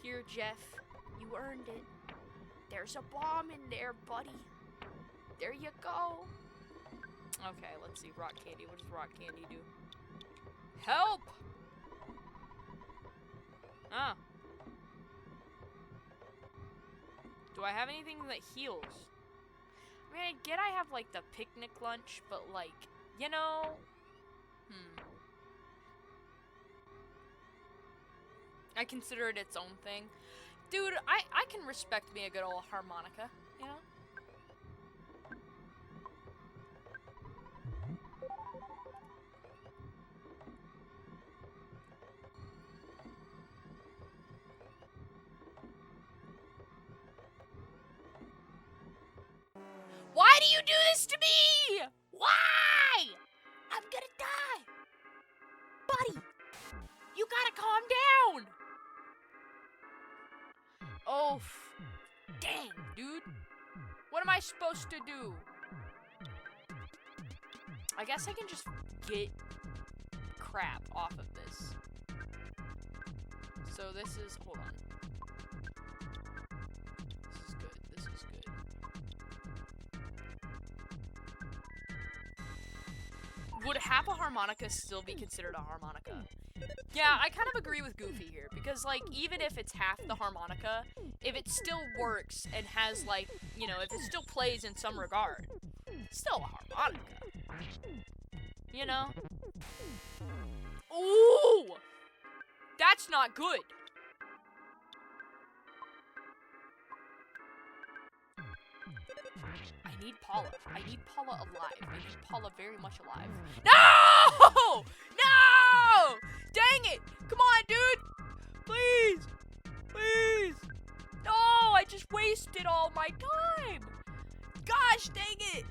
Here, Jeff. You earned it. There's a bomb in there, buddy. There you go. Okay, let's see. Rock candy. What does rock candy do? Help! Ah. Do I have anything that heals? I mean, I get I have, like, the picnic lunch, but, like, you know... I consider it its own thing. Dude, I can respect me a good old harmonica, you know? Why do you do this to me? Why? I'm gonna die. Buddy, you gotta calm down. Oh, dang, dude. What am I supposed to do? I guess I can just get crap off of this. So this is, hold on. This is good, this is good. Would half a harmonica still be considered a harmonica? Yeah, I kind of agree with Goofy here, because, like, even if it's half the harmonica, if it still works and has, like, you know, if it still plays in some regard, it's still a harmonica. You know? Ooh! That's not good! I need Paula. I need Paula alive. I need Paula very much alive. No! No! Dang it! Come on, dude! Please! Please! No! I just wasted all my time! Gosh, dang it!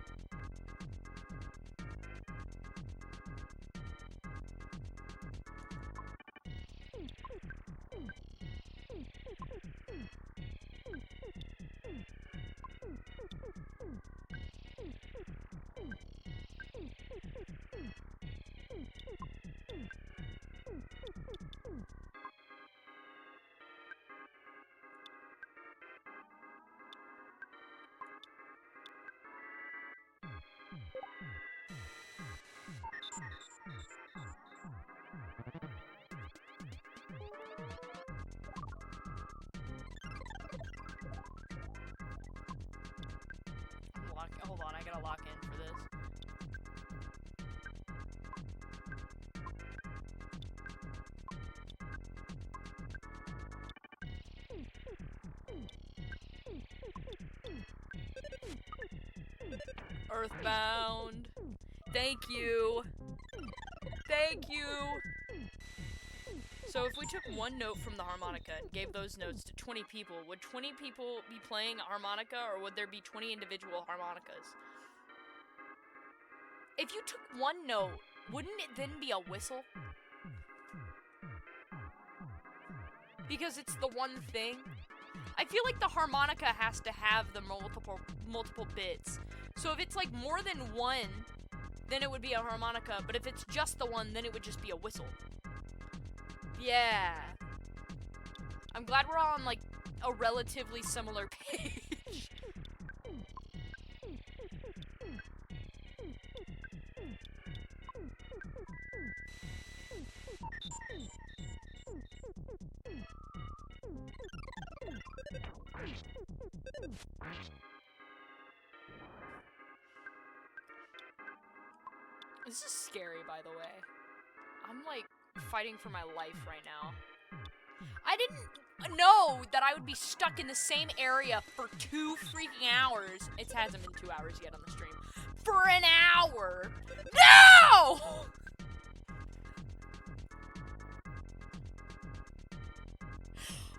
Hold on, I gotta lock in for this. Earthbound. Thank you. Thank you. So if we took one note from the harmonica and gave those notes to 20 people, would 20 people be playing a harmonica, or would there be 20 individual harmonicas? If you took one note, wouldn't it then be a whistle? Because it's the one thing. I feel like the harmonica has to have the multiple bits. So if it's like more than one, then it would be a harmonica, but if it's just the one, then it would just be a whistle. Yeah. I'm glad we're all on, like, a relatively similar page. This is scary, by the way. I'm, like, fighting for my life right now. I didn't know that I would be stuck in the same area for 2 freaking hours. It hasn't been 2 hours yet on the stream. for an hour. No!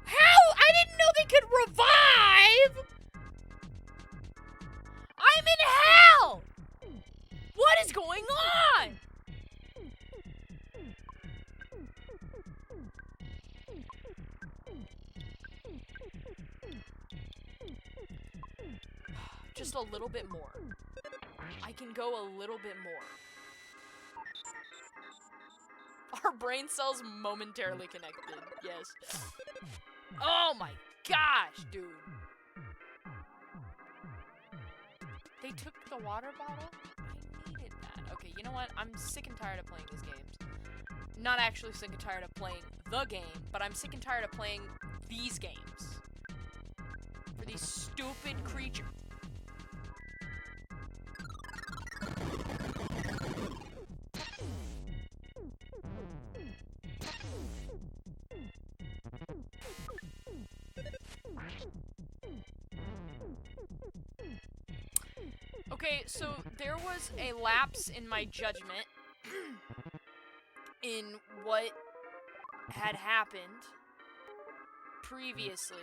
How? I didn't know they could revive! I'm in hell! What is going on? Just a little bit more. I can go a little bit more. Our brain cells momentarily connected. Yes. Oh my gosh, dude. They took the water bottle? I needed that. Okay, you know what? I'm sick and tired of playing these games. Not actually sick and tired of playing the game, but I'm sick and tired of playing these games. For these stupid creatures. Okay, so there was a lapse in my judgment in what had happened previously,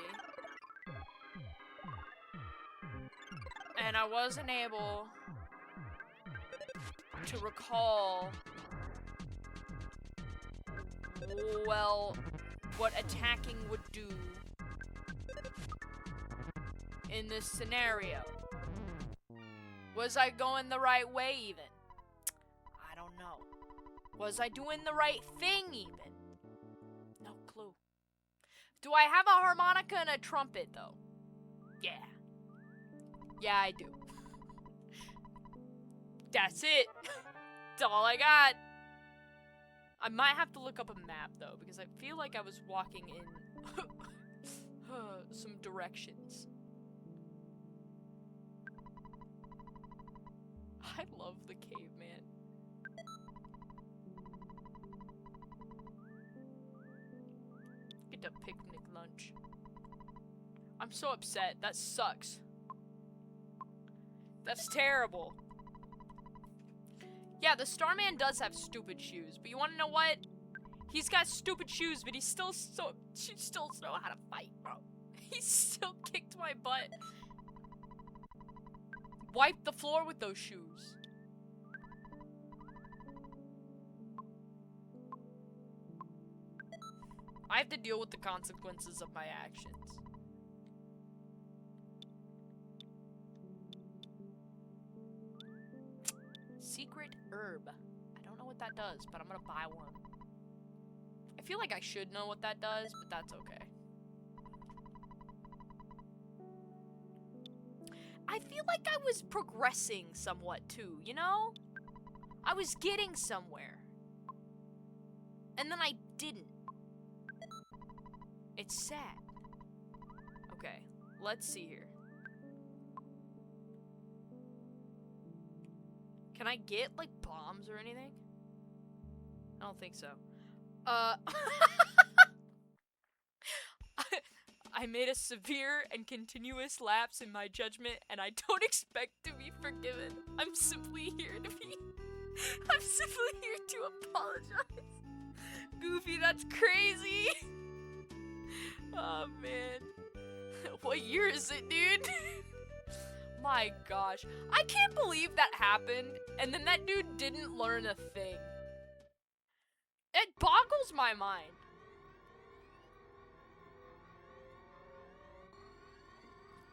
and I wasn't able to recall, well, what attacking would do in this scenario. Was I going the right way even? I don't know. Was I doing the right thing even? No clue. Do I have a harmonica and a trumpet though? Yeah. Yeah, I do. That's it. That's all I got. I might have to look up a map though, because I feel like I was walking in some directions. I love the caveman. Get a picnic lunch. I'm so upset. That sucks. That's terrible. Yeah, the Starman does have stupid shoes, but you want to know what? He's got stupid shoes, but he still know how to fight, bro. He still kicked my butt. Wipe the floor with those shoes. I have to deal with the consequences of my actions. Secret herb. I don't know what that does, but I'm gonna buy one. I feel like I should know what that does, but that's okay. I feel like I was progressing somewhat too, you know? I was getting somewhere. And then I didn't. It's sad. Okay, let's see here. Can I get, like, bombs or anything? I don't think so. I made a severe and continuous lapse in my judgment, and I don't expect to be forgiven. I'm simply here to apologize. Goofy, that's crazy. Oh, man. What year is it, dude? My gosh. I can't believe that happened, and then that dude didn't learn a thing. It boggles my mind.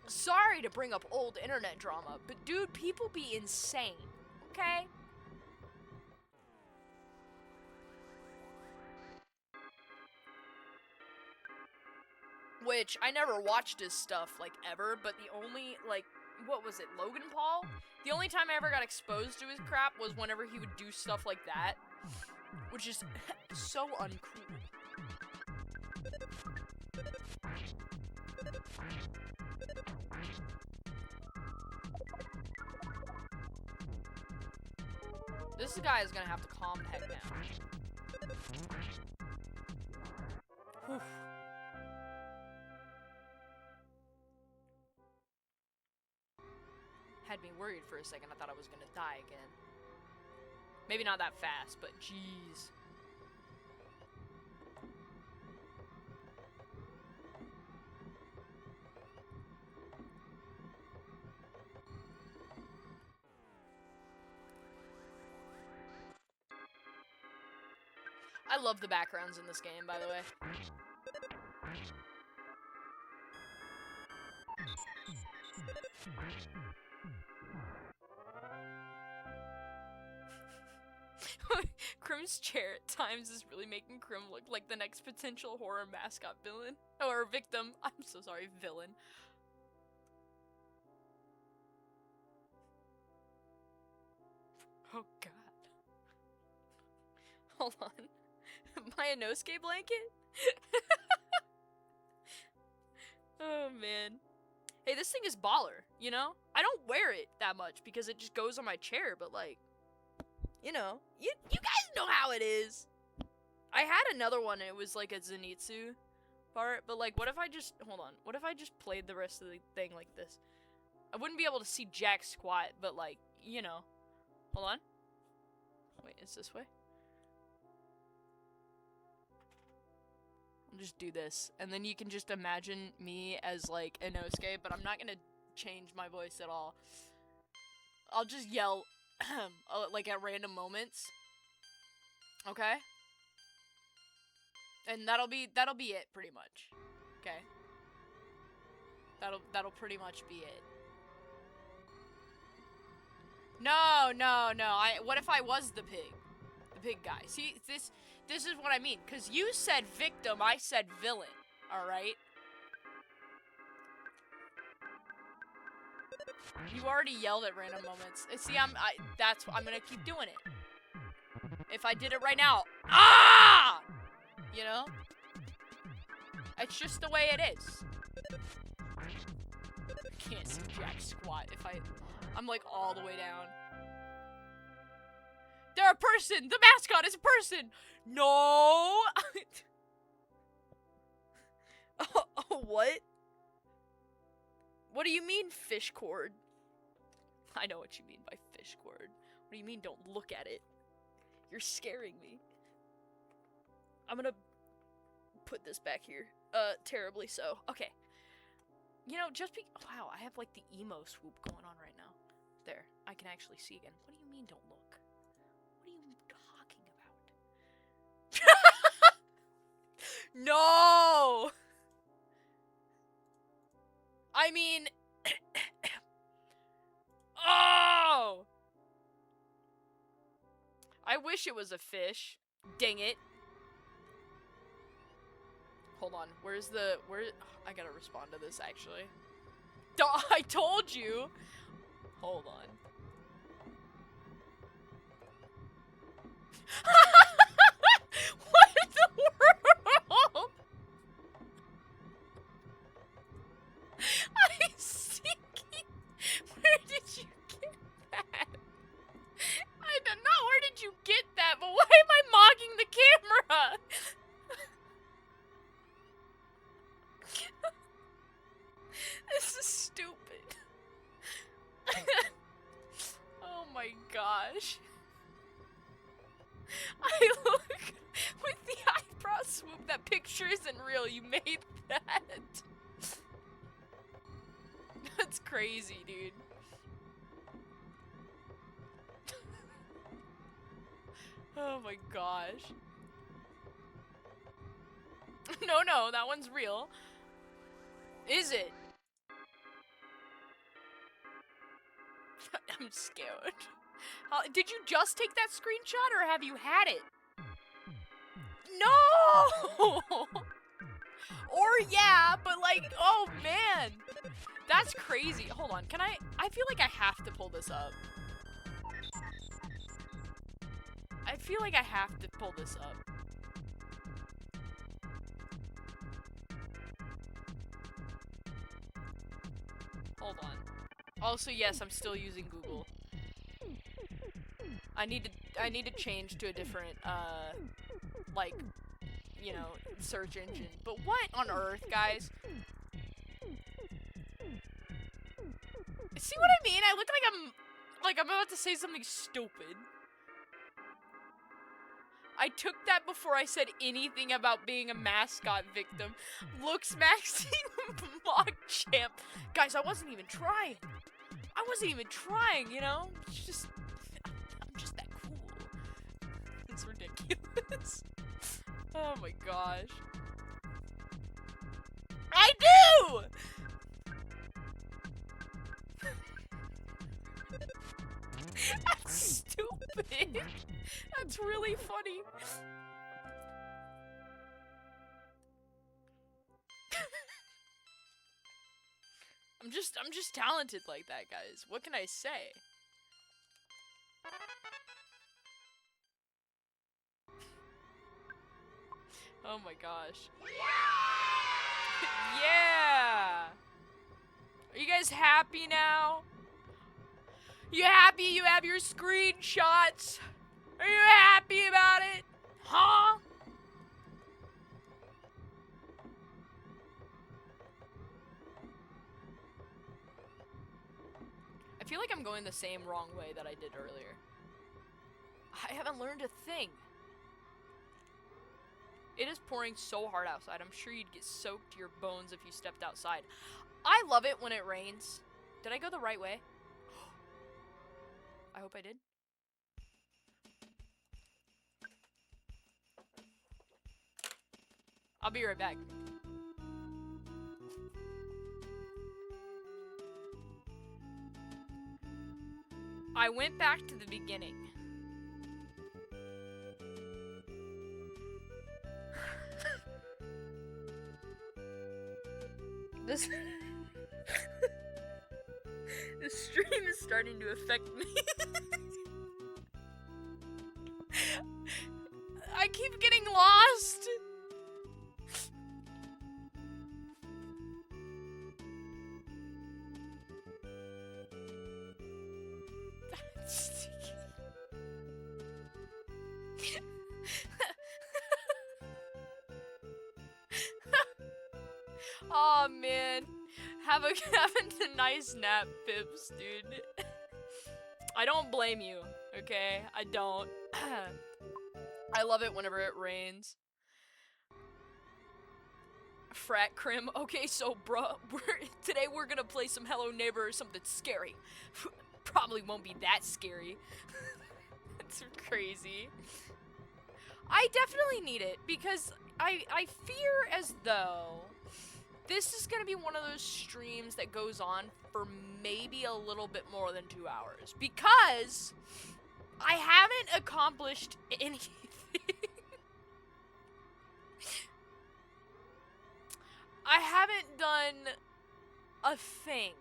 Sorry to bring up old internet drama, but dude, people be insane, okay? Which, I never watched his stuff, like, ever, but the only, like, what was it, Logan Paul? The only time I ever got exposed to his crap was whenever he would do stuff like that, which is so uncool. This guy is gonna have to calm the heck down. Whew. Had me worried for a second. I thought I was gonna die again. Maybe not that fast, but jeez. I love the backgrounds in this game, by the way. Crim's chair at times is really making Crim look like the next potential horror mascot villain. Or victim. I'm so sorry, villain. Oh god. Hold on. My Inosuke blanket? Oh man. Hey, this thing is baller, you know? I don't wear it that much because it just goes on my chair, but like, you know, you guys know how it is. I had another one, and it was like a Zenitsu part, but like, what if I just, hold on, what if I just played the rest of the thing like this? I wouldn't be able to see jack squat, but like, you know. Hold on. Wait, it's this way? I'll just do this, and then you can just imagine me as like Inosuke, but I'm not gonna change my voice at all. I'll just yell like at random moments. Okay? And that'll be it pretty much. Okay? That'll pretty much be it. No. What if I was the pig? The pig guy. See, this is what I mean, cuz you said victim, I said villain. All right? You already yelled at random moments. See, I'm gonna keep doing it. If I did it right now, you know? It's just the way it is. I can't see jack squat if I'm like all the way down. They're a person! The mascot is a person! No! Oh, what? What do you mean, fish cord? I know what you mean by fish cord. What do you mean, don't look at it? You're scaring me. I'm gonna put this back here. Terribly so. Okay. You know, wow, I have like the emo swoop going on right now. There, I can actually see again. What do you mean, don't look? What are you talking about? No! I mean... Oh! I wish it was a fish. Dang it. Hold on. Where... I gotta respond to this, actually. I told you! Hold on. What in the world? I see. Where did you get that? I don't know. Where did you get that? But why am I mocking the camera? This is stupid. Oh my gosh. I look with the eyebrow swoop. That picture isn't real. You made that. That's crazy, dude. Oh my gosh. No, that one's real. Is it? I'm scared. Did you just take that screenshot, or have you had it? No! Or yeah, but like, oh man. That's crazy. Hold on, I feel like I have to pull this up. I feel like I have to pull this up. Hold on. Also, yes, I'm still using Google. I need to change to a different, like, you know, search engine. But what on earth, guys? See what I mean? I look like I'm about to say something stupid. I took that before I said anything about being a mascot victim. Looks Maxine Mogchamp. Guys, I wasn't even trying. I wasn't even trying, you know? It's just, I'm just that cool. It's ridiculous. Oh my gosh. I do! That's stupid. That's really funny. I'm just talented like that, guys. What can I say? Oh my gosh. Yeah! Are you guys happy now? You happy you have your screenshots? Are you happy about it? Huh? I feel like I'm going the same wrong way that I did earlier. I haven't learned a thing. It is pouring so hard outside. I'm sure you'd get soaked to your bones if you stepped outside. I love it when it rains. Did I go the right way? I hope I did. I'll be right back. I went back to the beginning. This stream is starting to affect me. I keep getting lost. Oh man, having a nice nap, Pips, dude. I don't blame you, okay? I don't. I love it whenever it rains. Frat crim. Okay, so bruh, today we're gonna play some Hello Neighbor or something scary. Probably won't be that scary. That's crazy. I definitely need it because I fear as though this is gonna be one of those streams that goes on for maybe a little bit more than 2 hours because I haven't accomplished anything. I haven't done a thing.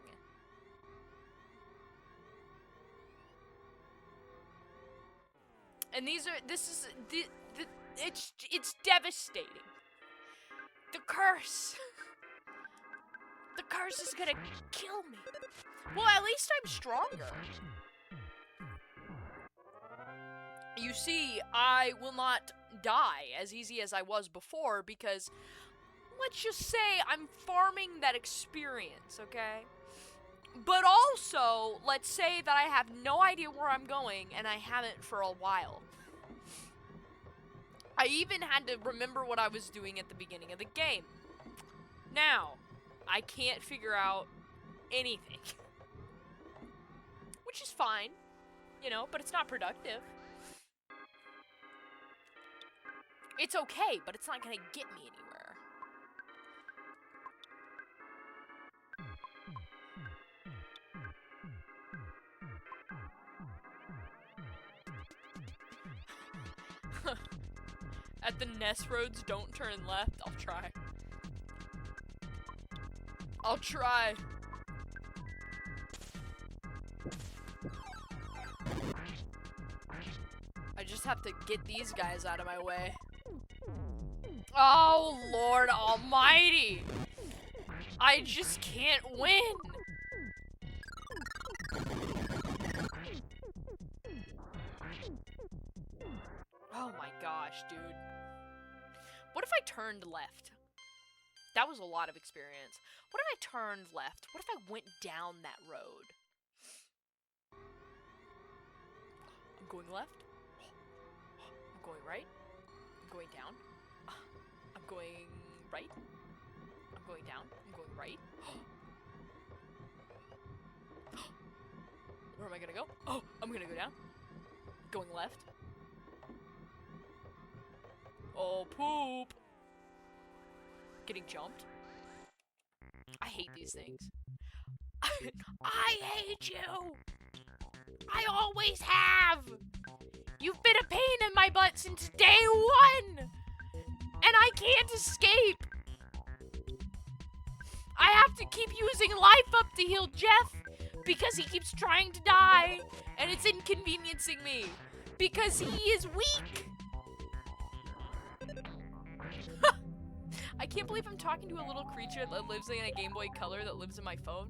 And it's devastating. The curse. The curse is gonna kill me. Well, at least I'm stronger. You see, I will not die as easy as I was before because, let's just say, I'm farming that experience, okay? But also, let's say that I have no idea where I'm going and I haven't for a while. I even had to remember what I was doing at the beginning of the game. Now, I can't figure out anything. Which is fine, you know, but it's not productive. It's okay, but it's not gonna get me anywhere. At the Ness roads, don't turn left. I'll try. I'll try. I just have to get these guys out of my way. Oh, Lord Almighty! I just can't win! Oh my gosh, dude. What if I turned left? That was a lot of experience. What if I turned left? What if I went down that road? going left. I'm going right. I'm going down. I'm going right. I'm going down. I'm going right. Where am I gonna go? Oh, I'm gonna go down. Going left. Oh, poop. Getting jumped. I hate these things. I hate you! I always have! You've been a pain in my butt since day one! And I can't escape! I have to keep using life up to heal Jeff because he keeps trying to die, and it's inconveniencing me because he is weak! I can't believe I'm talking to a little creature that lives in a Game Boy Color that lives in my phone.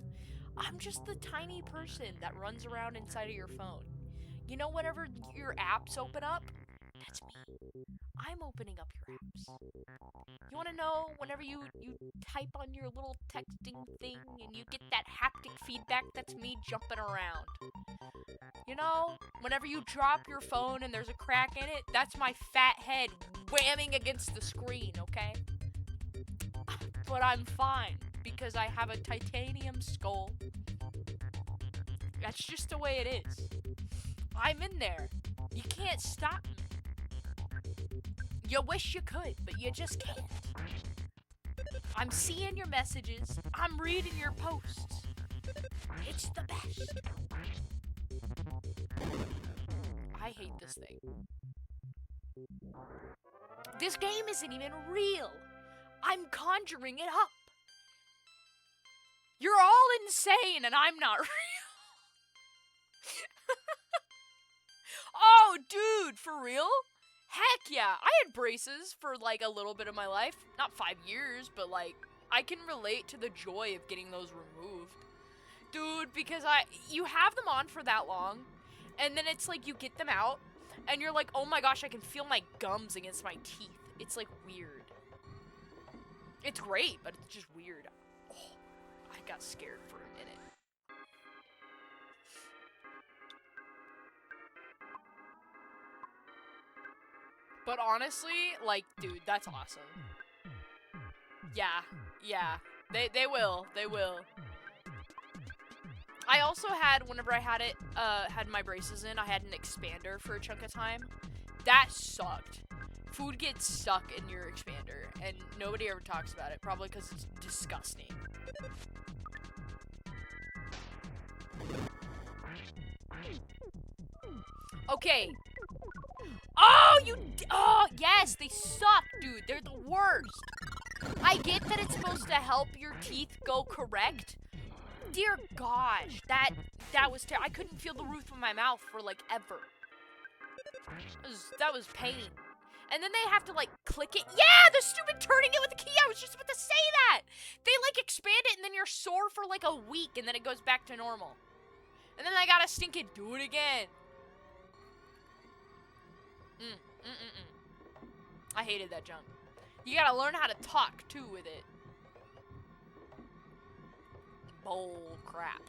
I'm just the tiny person that runs around inside of your phone. You know, whenever your apps open up, that's me. I'm opening up your apps. You want to know whenever you type on your little texting thing and you get that haptic feedback, that's me jumping around. You know, whenever you drop your phone and there's a crack in it, that's my fat head whamming against the screen, okay? But I'm fine, because I have a titanium skull. That's just the way it is. I'm in there. You can't stop me. You wish you could, but you just can't. I'm seeing your messages. I'm reading your posts. It's the best. I hate this thing. This game isn't even real. I'm conjuring it up. You're all insane and I'm not real. Oh, dude, for real? Heck yeah. I had braces for like a little bit of my life. Not 5 years, but like, I can relate to the joy of getting those removed. Dude, because you have them on for that long, and then it's like you get them out, and you're like, oh my gosh, I can feel my gums against my teeth. It's like weird. It's great, but it's just weird. Oh, I got scared for a minute. But honestly, like, dude, that's awesome. Yeah. They will. I also had, whenever I had my braces in, I had an expander for a chunk of time. That sucked. Food gets stuck in your expander, and nobody ever talks about it, probably because it's disgusting. Okay. Oh, yes, they suck, dude. They're the worst. I get that it's supposed to help your teeth go correct. Dear gosh, that was terrible. I couldn't feel the roof of my mouth for, like, ever. That was pain. And then they have to, like, click it. Yeah, the stupid turning it with the key. I was just about to say that. They, like, expand it, and then you're sore for, like, a week, and then it goes back to normal. And then I gotta stinking do it again. I hated that jump. You gotta learn how to talk, too, with it. Bull crap.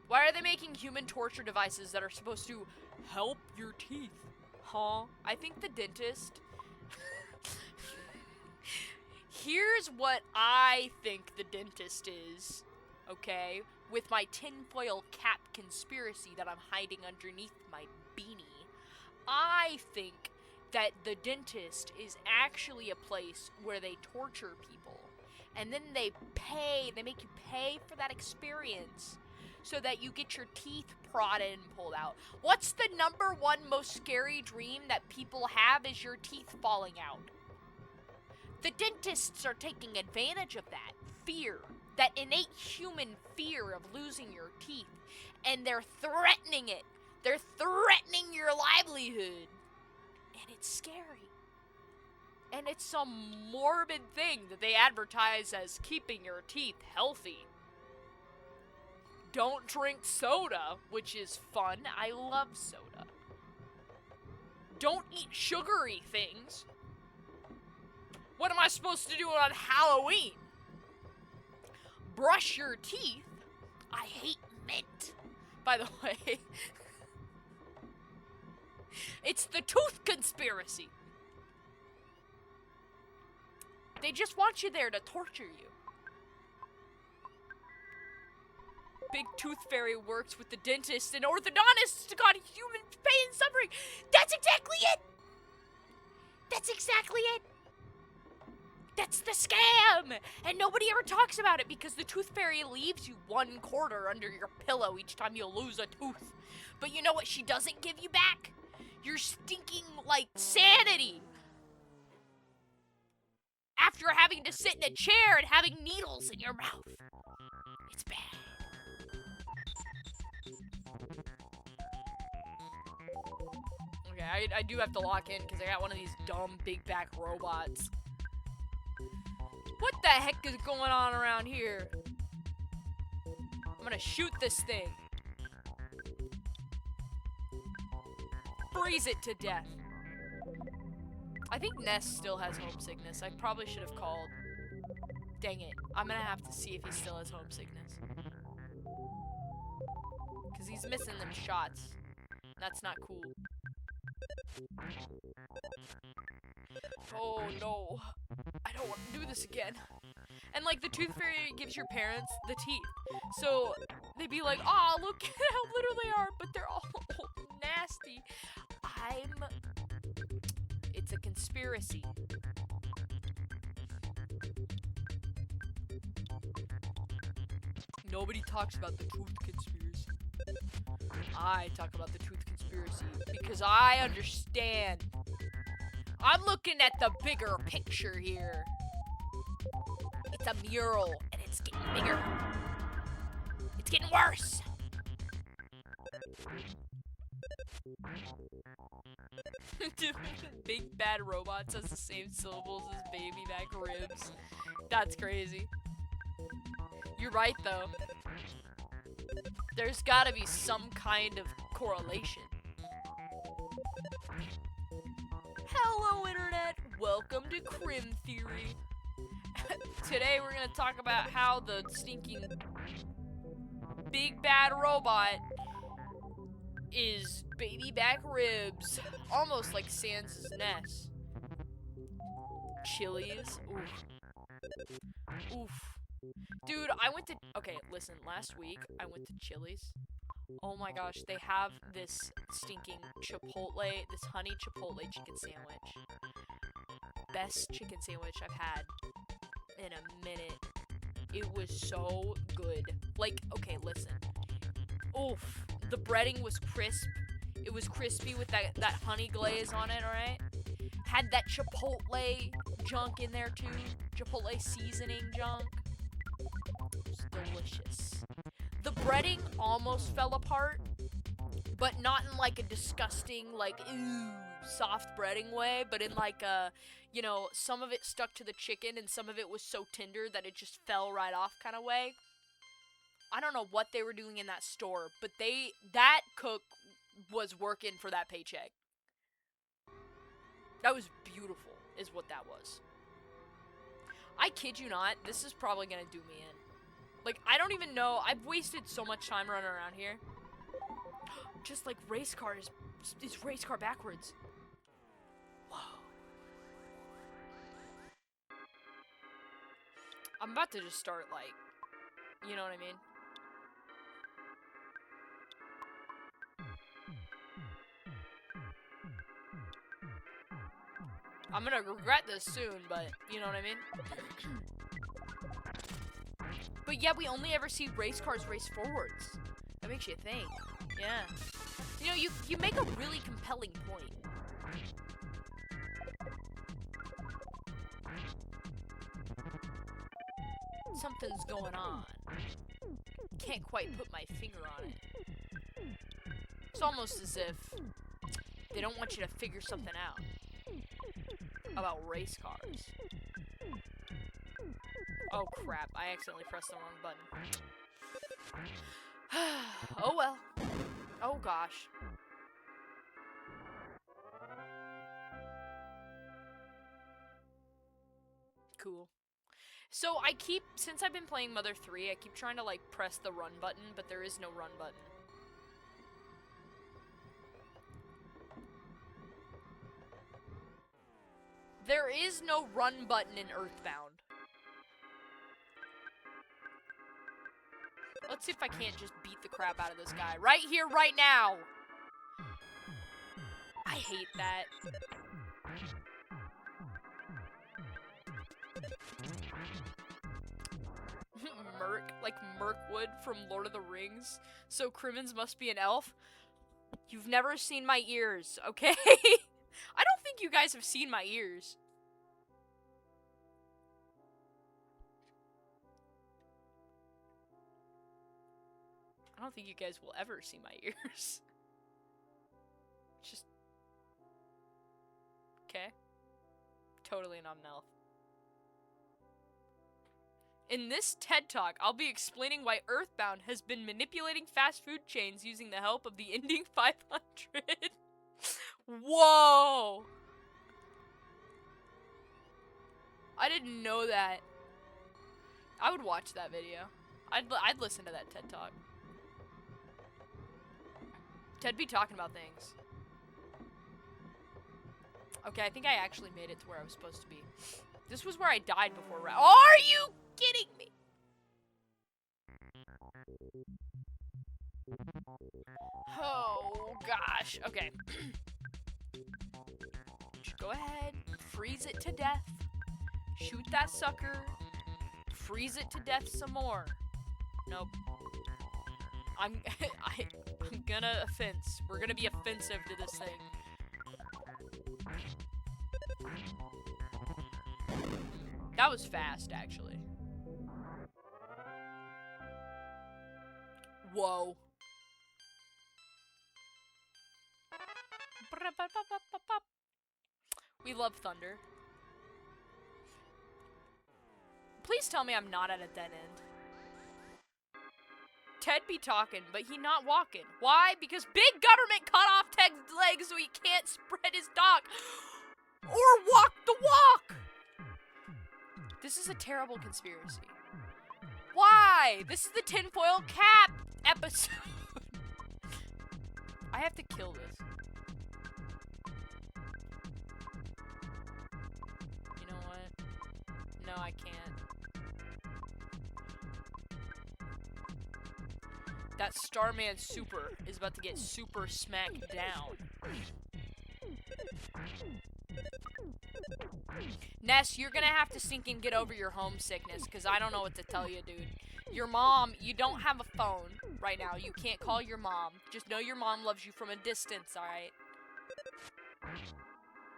Why are they making human torture devices that are supposed to help your teeth? Huh? I think the dentist... Here's what I think the dentist is, okay? With my tinfoil cap conspiracy that I'm hiding underneath my beanie. I think that the dentist is actually a place where they torture people. And then they make you pay for that experience so that you get your teeth prodded and pulled out. What's the #1 most scary dream that people have is your teeth falling out? The dentists are taking advantage of that fear, that innate human fear of losing your teeth, and they're threatening it. They're threatening your livelihood. And it's scary. And it's some morbid thing that they advertise as keeping your teeth healthy. Don't drink soda, which is fun. I love soda. Don't eat sugary things. What am I supposed to do on Halloween? Brush your teeth? I hate mint. By the way, It's the tooth conspiracy. They just want you there to torture you. Big Tooth Fairy works with the dentist and orthodontists to cause human pain and suffering. That's exactly it! That's exactly it! That's the scam! And nobody ever talks about it because the Tooth Fairy leaves you 1 quarter under your pillow each time you lose a tooth. But you know what she doesn't give you back? Your stinking, like, sanity. After having to sit in a chair and having needles in your mouth. It's bad. Okay, I do have to lock in because I got one of these dumb big back robots. What the heck is going on around here? I'm gonna shoot this thing. Freeze it to death. I think Ness still has homesickness. I probably should have called. Dang it. I'm gonna have to see if he still has homesickness. Because he's missing them shots. That's not cool. Oh no. I don't want to do this again. And like the Tooth Fairy gives your parents the teeth. So they'd be like, oh, look at how little they are, but they're all nasty. It's a conspiracy. Nobody talks about the tooth conspiracy. I talk about the tooth conspiracy because I understand. I'm looking at the bigger picture here. It's a mural, and it's getting bigger. It's getting worse. Big bad robots has the same syllables as baby back ribs. That's crazy. You're right, though. There's gotta be some kind of correlation. Hello, Internet. Welcome to Crim Theory. Today, we're gonna talk about how the stinking big bad robot is baby back ribs. Almost like Sans' Ness. Chili's. Oof. Oof. Dude, I went to... Okay, listen. Last week, I went to Chili's. Oh my gosh, they have this stinking chipotle, this honey chipotle chicken sandwich. Best chicken sandwich I've had in a minute. It was so good. Like, okay, listen. Oof. The breading was crisp. It was crispy with that honey glaze on it, alright? Had that chipotle junk in there, too. Chipotle seasoning junk. It was delicious. The breading almost fell apart, but not in, like, a disgusting, like, ooh, soft breading way, but in, like, a, you know, some of it stuck to the chicken and some of it was so tender that it just fell right off kind of way. I don't know what they were doing in that store, but that cook was working for that paycheck. That was beautiful, is what that was. I kid you not, this is probably gonna do me in. Like, I don't even know, I've wasted so much time running around here. Just like race car is race car backwards. Whoa. I'm about to just start, like, you know what I mean? I'm gonna regret this soon, but you know what I mean? But yeah, we only ever see race cars race forwards. That makes you think. Yeah. You know, you make a really compelling point. Something's going on. Can't quite put my finger on it. It's almost as if they don't want you to figure something out about race cars. Oh crap, I accidentally pressed the wrong button. Oh well. Oh gosh. Cool. So since I've been playing Mother 3, I keep trying to like press the run button, but there is no run button. There is no run button in Earthbound. Let's see if I can't just beat the crap out of this guy. Right here, right now! I hate that. Merc, like Mirkwood from Lord of the Rings. So Crimmins must be an elf? You've never seen my ears, okay? I don't think you guys have seen my ears. I don't think you guys will ever see my ears. Just... Okay. Totally not an elf. In this TED Talk, I'll be explaining why Earthbound has been manipulating fast food chains using the help of the Ending 500. Whoa! I didn't know that. I would watch that video. I'd listen to that TED Talk. Ted be talking about things. Okay, I think I actually made it to where I was supposed to be. This was where I died before. Are you kidding me? Oh, gosh. Okay. Just go ahead. Freeze it to death. Shoot that sucker. Freeze it to death some more. Nope. I'm gonna offense. We're gonna be offensive to this thing. That was fast, actually. Whoa. We love thunder. Please tell me I'm not at a dead end. Ted be talking, but he not walking. Why? Because big government cut off Ted's legs so he can't spread his talk. Or walk the walk! This is a terrible conspiracy. Why? This is the tinfoil cap episode. I have to kill this. You know what? No, I can't. That Starman super is about to get super smacked down. Ness, you're gonna have to sink and get over your homesickness, because I don't know what to tell you, dude. Your mom, you don't have a phone right now. You can't call your mom. Just know your mom loves you from a distance, alright?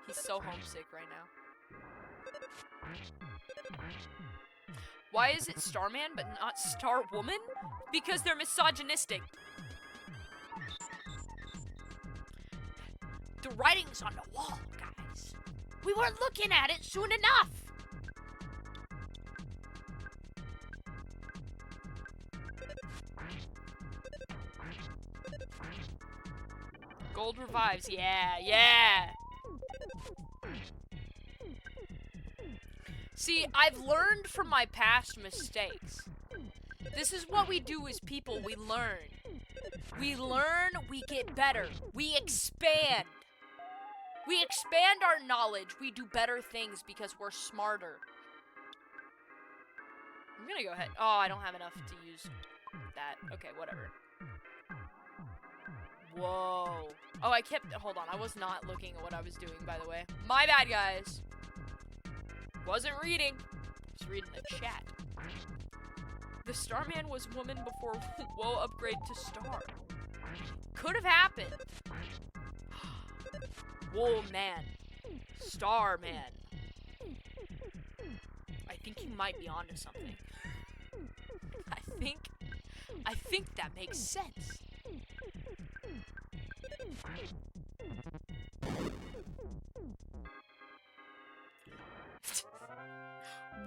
He's so homesick right now. Why is it Starman but not Starwoman? Because they're misogynistic. The writing's on the wall, guys. We weren't looking at it soon enough. Gold revives, yeah. See, I've learned from my past mistakes. This is what we do as people, we learn. We learn, we get better. We expand. We expand our knowledge. We do better things because we're smarter. I'm gonna go ahead. Oh, I don't have enough to use that. Okay, whatever. Whoa. Oh, hold on. I was not looking at what I was doing, by the way. My bad, guys. Wasn't reading. Just reading the chat. The Starman was woman before Woe upgrade to star. Could have happened. Whoa, man. Starman. I think you might be onto something. I think that makes sense.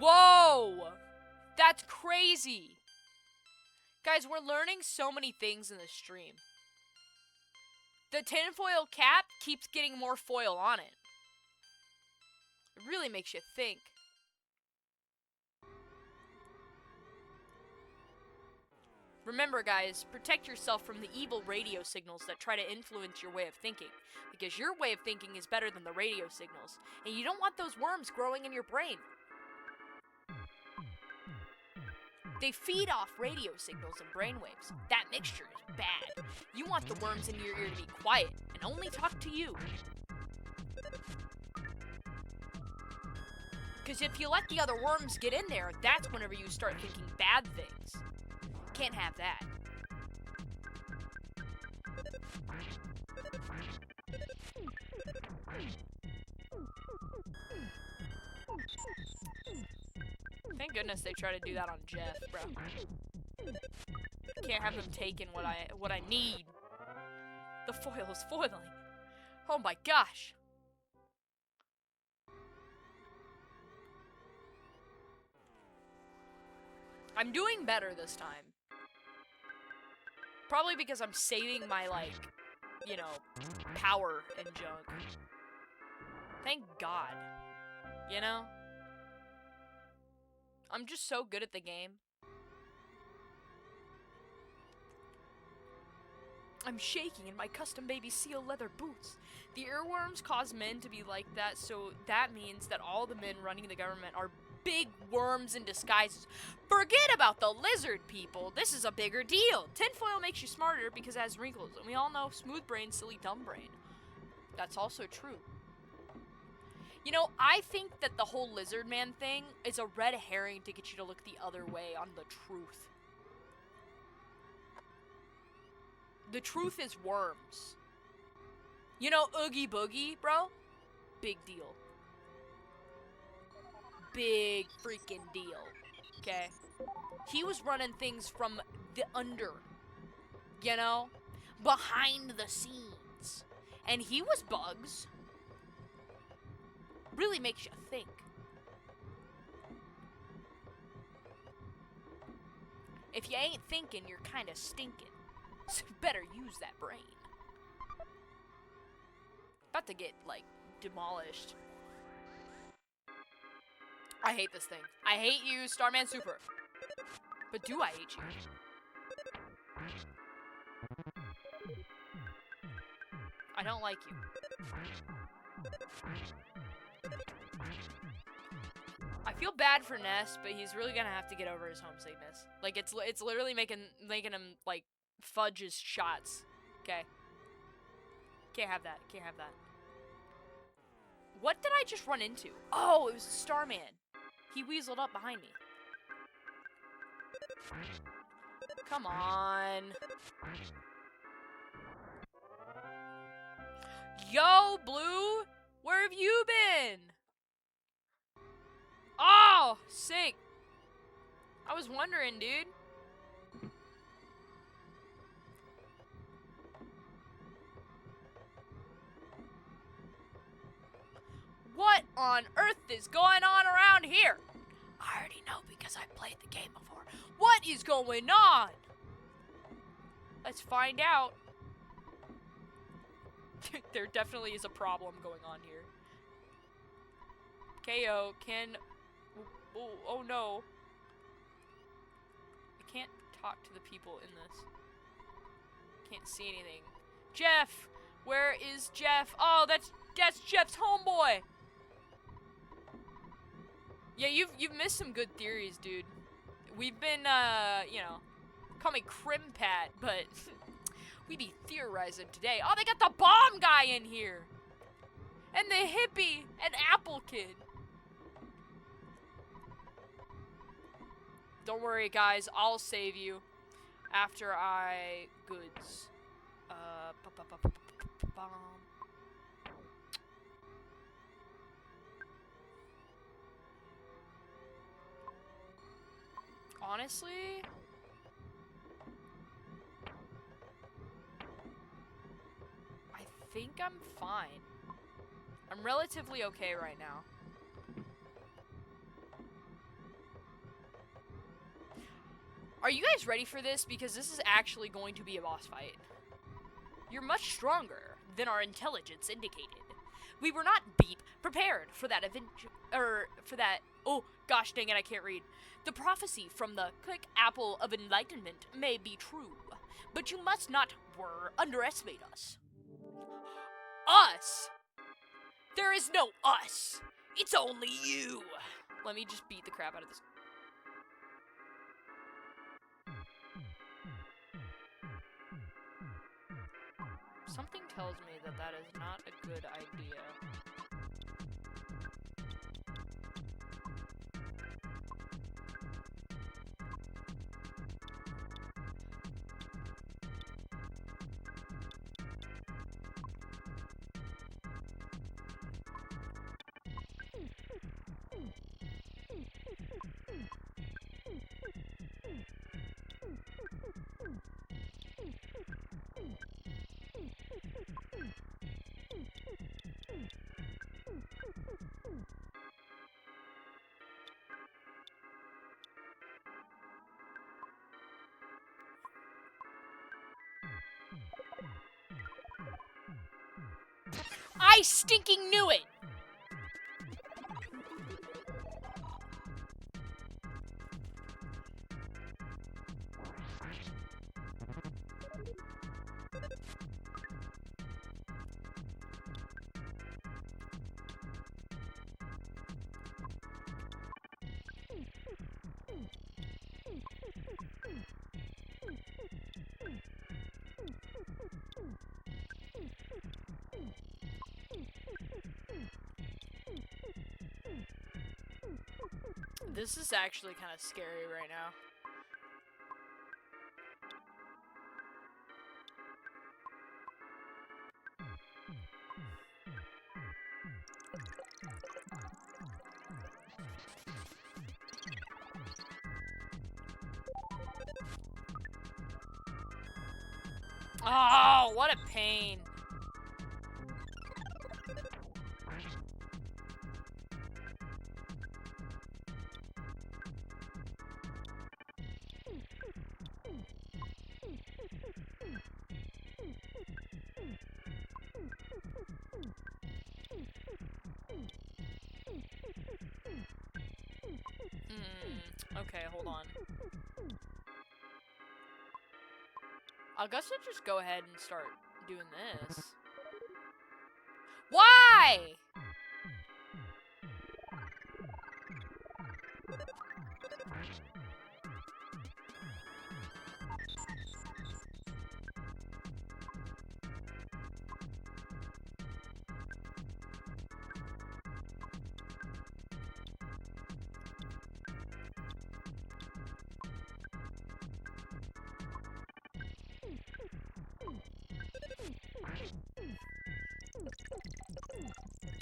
Whoa! That's crazy! Guys, we're learning so many things in this stream. The tinfoil cap keeps getting more foil on it. It really makes you think. Remember, guys, protect yourself from the evil radio signals that try to influence your way of thinking, because your way of thinking is better than the radio signals, and you don't want those worms growing in your brain. They feed off radio signals and brainwaves. That mixture is bad. You want the worms in your ear to be quiet and only talk to you. Because if you let the other worms get in there, that's whenever you start thinking bad things. Can't have that. Thank goodness they try to do that on Jeff, bro. Can't have them taking what I need. The foil is foiling. Oh my gosh. I'm doing better this time. Probably because I'm saving my, like, you know, power and junk. Thank God. You know? I'm just so good at the game. I'm shaking in my custom baby seal leather boots. The earworms cause men to be like that, so that means that all the men running the government are big worms in disguises. Forget about the lizard people. This is a bigger deal. Tinfoil makes you smarter because it has wrinkles, and we all know smooth brain, silly dumb brain. That's also true. You know, I think that the whole lizard man thing is a red herring to get you to look the other way on the truth. The truth is worms. You know, Oogie Boogie, bro? Big deal. Big freaking deal. Okay? He was running things from the under. You know? Behind the scenes. And he was bugs. Really makes you think. If you ain't thinking, you're kind of stinking. So better use that brain. About to get, like, demolished. I hate this thing. I hate you, Starman Super. But do I hate you? I don't like you. I feel bad for Ness, but he's really gonna have to get over his homesickness. Like, it's literally making him, like, fudge his shots. Okay? Can't have that. Can't have that. What did I just run into? Oh, it was Starman. He weaseled up behind me. Come on. Yo, Blue! Where have you been? Oh, sick. I was wondering, dude. What on earth is going on around here? I already know because I played the game before. What is going on? Let's find out. There definitely is a problem going on here. KO can... Oh no. I can't talk to the people in this. Can't see anything. Jeff! Where is Jeff? Oh, that's Jeff's homeboy! Yeah, you've missed some good theories, dude. We've been, you know, call me Crimpat, but we be theorizing today. Oh, they got the bomb guy in here! And the hippie and Apple Kid. Don't worry, guys. I'll save you after I goods. Bomb. Honestly, I think I'm fine. I'm relatively okay right now. Are you guys ready for this? Because this is actually going to be a boss fight. You're much stronger than our intelligence indicated. We were not prepared for that oh gosh dang it, I can't read. The prophecy from the click apple of enlightenment may be true, but you must not underestimate us. Us? There is no us. It's only you. Let me just beat the crap out of this. Something tells me that that is not a good idea. I stinking knew it! This is actually kind of scary right now. Oh, what a pain. Okay, hold on. I guess I'll just go ahead and start doing this. Why?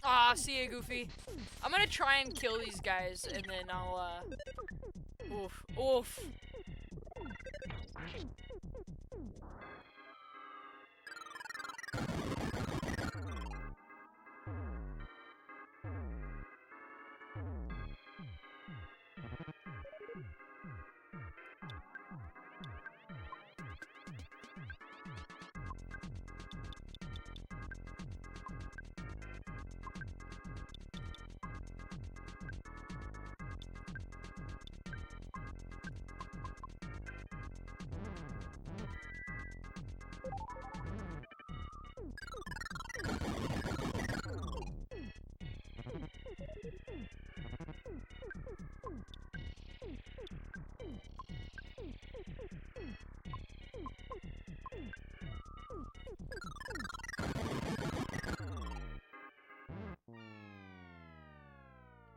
Ah, see ya, Goofy. I'm gonna try and kill these guys, and then I'll, oof, oof.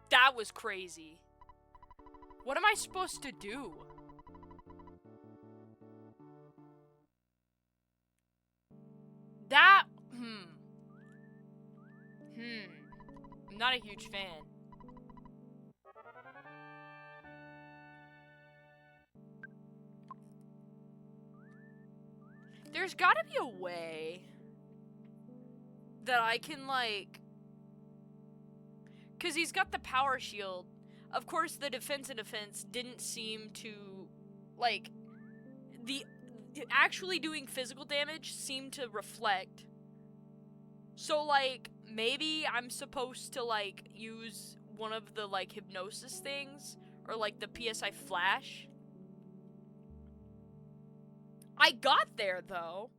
That was crazy. What am I supposed to do? That, I'm not a huge fan. There's gotta be a way that I can, like... Because he's got the power shield. Of course, the defense didn't seem to, like... The actually doing physical damage seemed to reflect. So, like, maybe I'm supposed to, like, use one of the, like, hypnosis things, or, like, the PSI flash. I got there, though.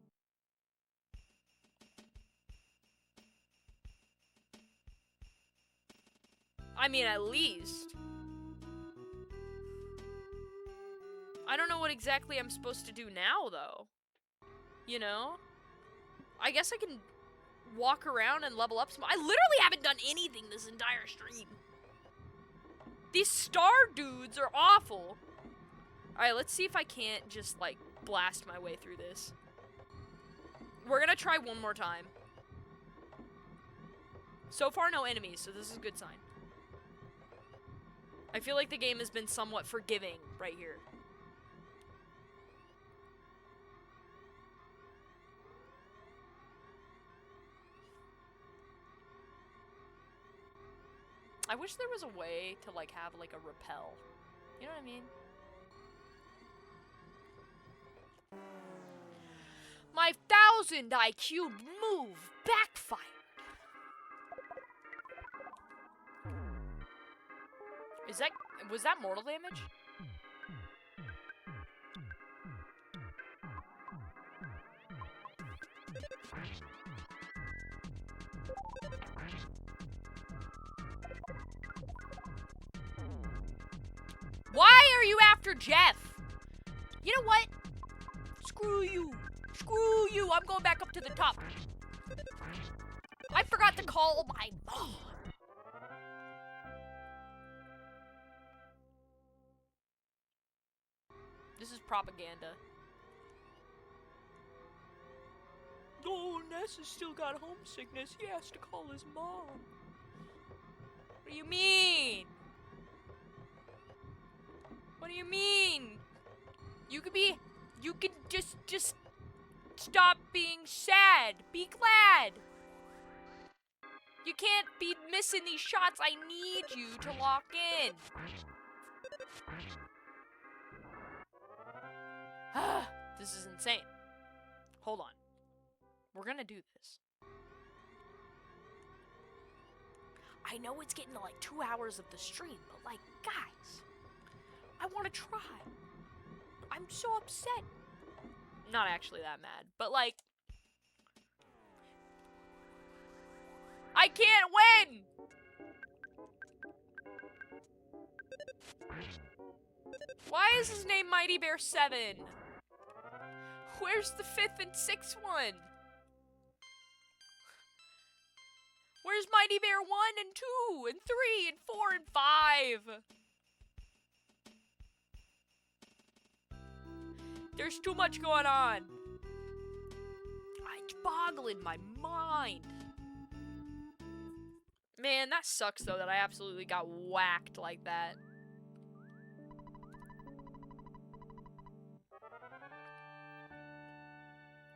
I mean, at least. I don't know what exactly I'm supposed to do now, though. You know? I guess I can walk around and level up some. I literally haven't done anything this entire stream. These star dudes are awful. Alright, let's see if I can't just, like, blast my way through this. We're gonna try one more time. So far, no enemies, so this is a good sign. I feel like the game has been somewhat forgiving right here. I wish there was a way to, like, have, like, a repel. You know what I mean? My 1000 IQ move backfired. Was that mortal damage? Why are you after Jeff? You know what? Screw you. Screw you. I'm going back up to the top. I forgot to call my mom. This is propaganda. Oh, Ness has still got homesickness. He has to call his mom. What do you mean? What do you mean? You could just stop being sad. Be glad. You can't be missing these shots. I need you to lock in. This is insane. Hold on. We're gonna do this. I know it's getting to like 2 hours of the stream, but like, guys, I want to try. I'm so upset. Not actually that mad, but like, I can't win! Why is his name Mighty Bear 7? Where's the 5th and 6th one? Where's Mighty Bear 1 and 2 and 3 and 4 and 5? There's too much going on. It's boggling my mind. Man, that sucks though that I absolutely got whacked like that.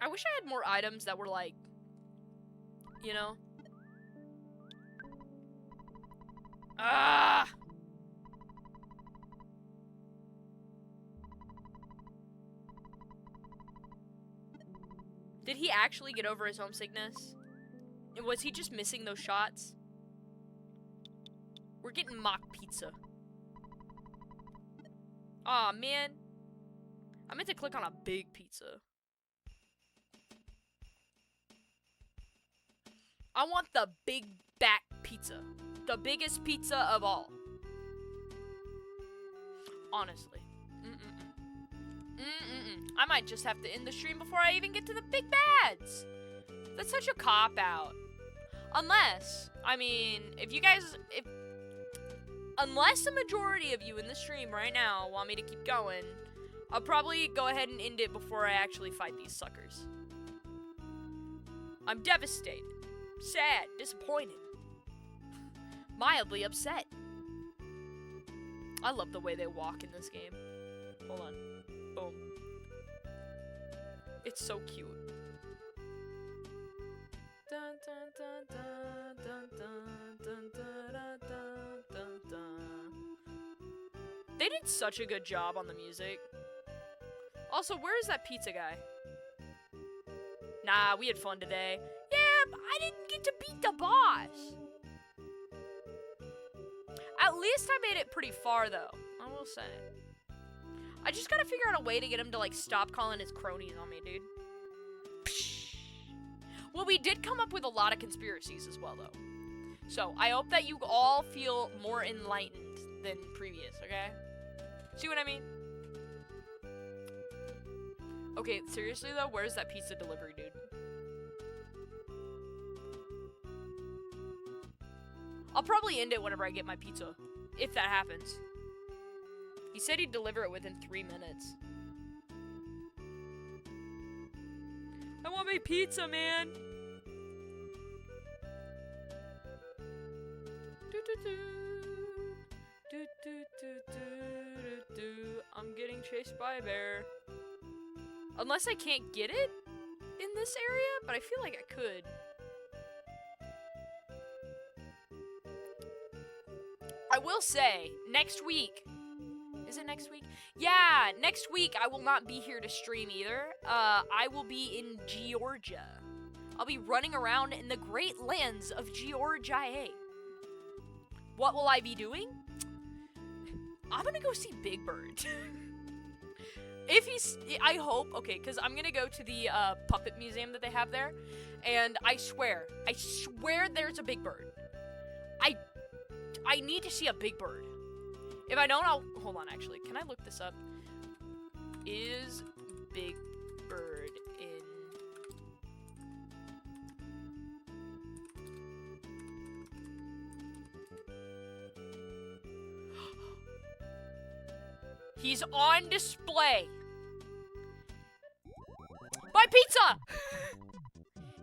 I wish I had more items that were like, you know? Ah! Did he actually get over his homesickness? Was he just missing those shots? We're getting mock pizza. Aw, man. I meant to click on a big pizza. I want the big back pizza. The biggest pizza of all. Honestly. I might just have to end the stream before I even get to the big bads. That's such a cop-out. Unless, I mean, unless the majority of you in the stream right now want me to keep going, I'll probably go ahead and end it before I actually fight these suckers. I'm devastated, sad, disappointed, mildly upset. I love the way they walk in this game. Hold on. Boom. It's so cute. Dun, dun, dun, dun, dun, dun, dun, dun, dun, dun. They did such a good job on the music. Also, where is that pizza guy? Nah, we had fun today. Yeah, I didn't get to beat beat the boss. At least I made it pretty far, though. I will say. I just gotta figure out a way to get him to, like, stop calling his cronies on me, dude. Psh. Well, we did come up with a lot of conspiracies as well, though. So, I hope that you all feel more enlightened than previous, okay? See what I mean? Okay, seriously, though, where's that pizza delivery, dude? I'll probably end it whenever I get my pizza, if that happens. He said he'd deliver it within 3 minutes. I want my pizza, man! I'm getting chased by a bear. Unless I can't get it in this area, but I feel like I could. I will say, next week. Is it next week? Yeah, next week I will not be here to stream either. I will be in Georgia. I'll be running around in the great lands of Georgia. What will I be doing? I'm gonna go see Big Bird. I hope, okay, because I'm gonna go to the puppet museum that they have there, and I swear there's a Big Bird. I need to see a Big Bird. If I don't, hold on, actually, can I look this up? Is Big Bird in... He's on display. My pizza!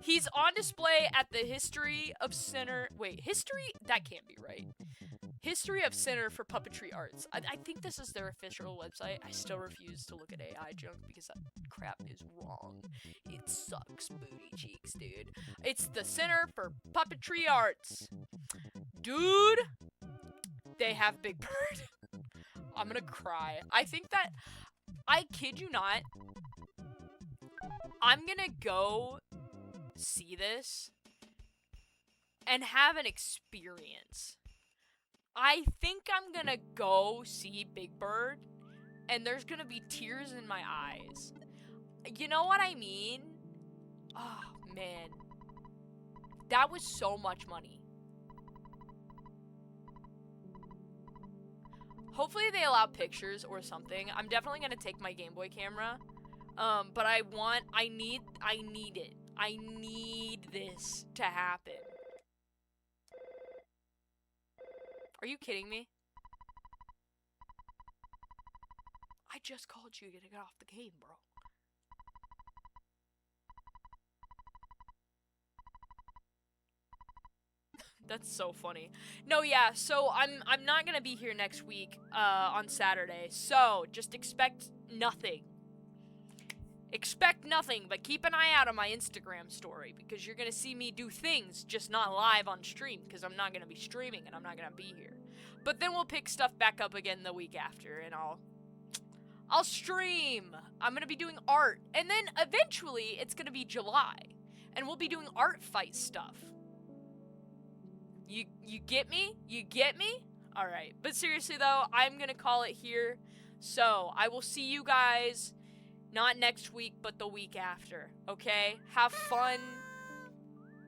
He's on display at the History of Center... Wait, History? That can't be right. History of Center for Puppetry Arts. I think this is their official website. I still refuse to look at AI junk because that crap is wrong. It sucks booty cheeks, dude. It's the Center for Puppetry Arts. Dude! They have Big Bird. I'm gonna cry. I think that... I kid you not. I'm gonna go see this and have an experience. I think I'm gonna go see Big Bird and there's gonna be tears in my eyes. You know what I mean? Oh, man. That was so much money. Hopefully they allow pictures or something. I'm definitely gonna take my Game Boy camera. But I need it. I need this to happen. Are you kidding me? I just called you to get off the game, bro. That's so funny. No, yeah, so I'm not gonna be here next week, on Saturday, so just expect nothing. Expect nothing, but keep an eye out on my Instagram story, because you're gonna see me do things, just not live on stream, because I'm not gonna be streaming and I'm not gonna be here. But then we'll pick stuff back up again the week after, and I'll stream. I'm gonna be doing art, and then eventually it's gonna be July, and we'll be doing art fight stuff. You get me? You get me? Alright, but seriously though, I'm gonna call it here. So, I will see you guys, not next week, but the week after, okay? Have fun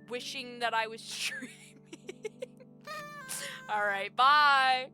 wishing that I was streaming. Alright, bye!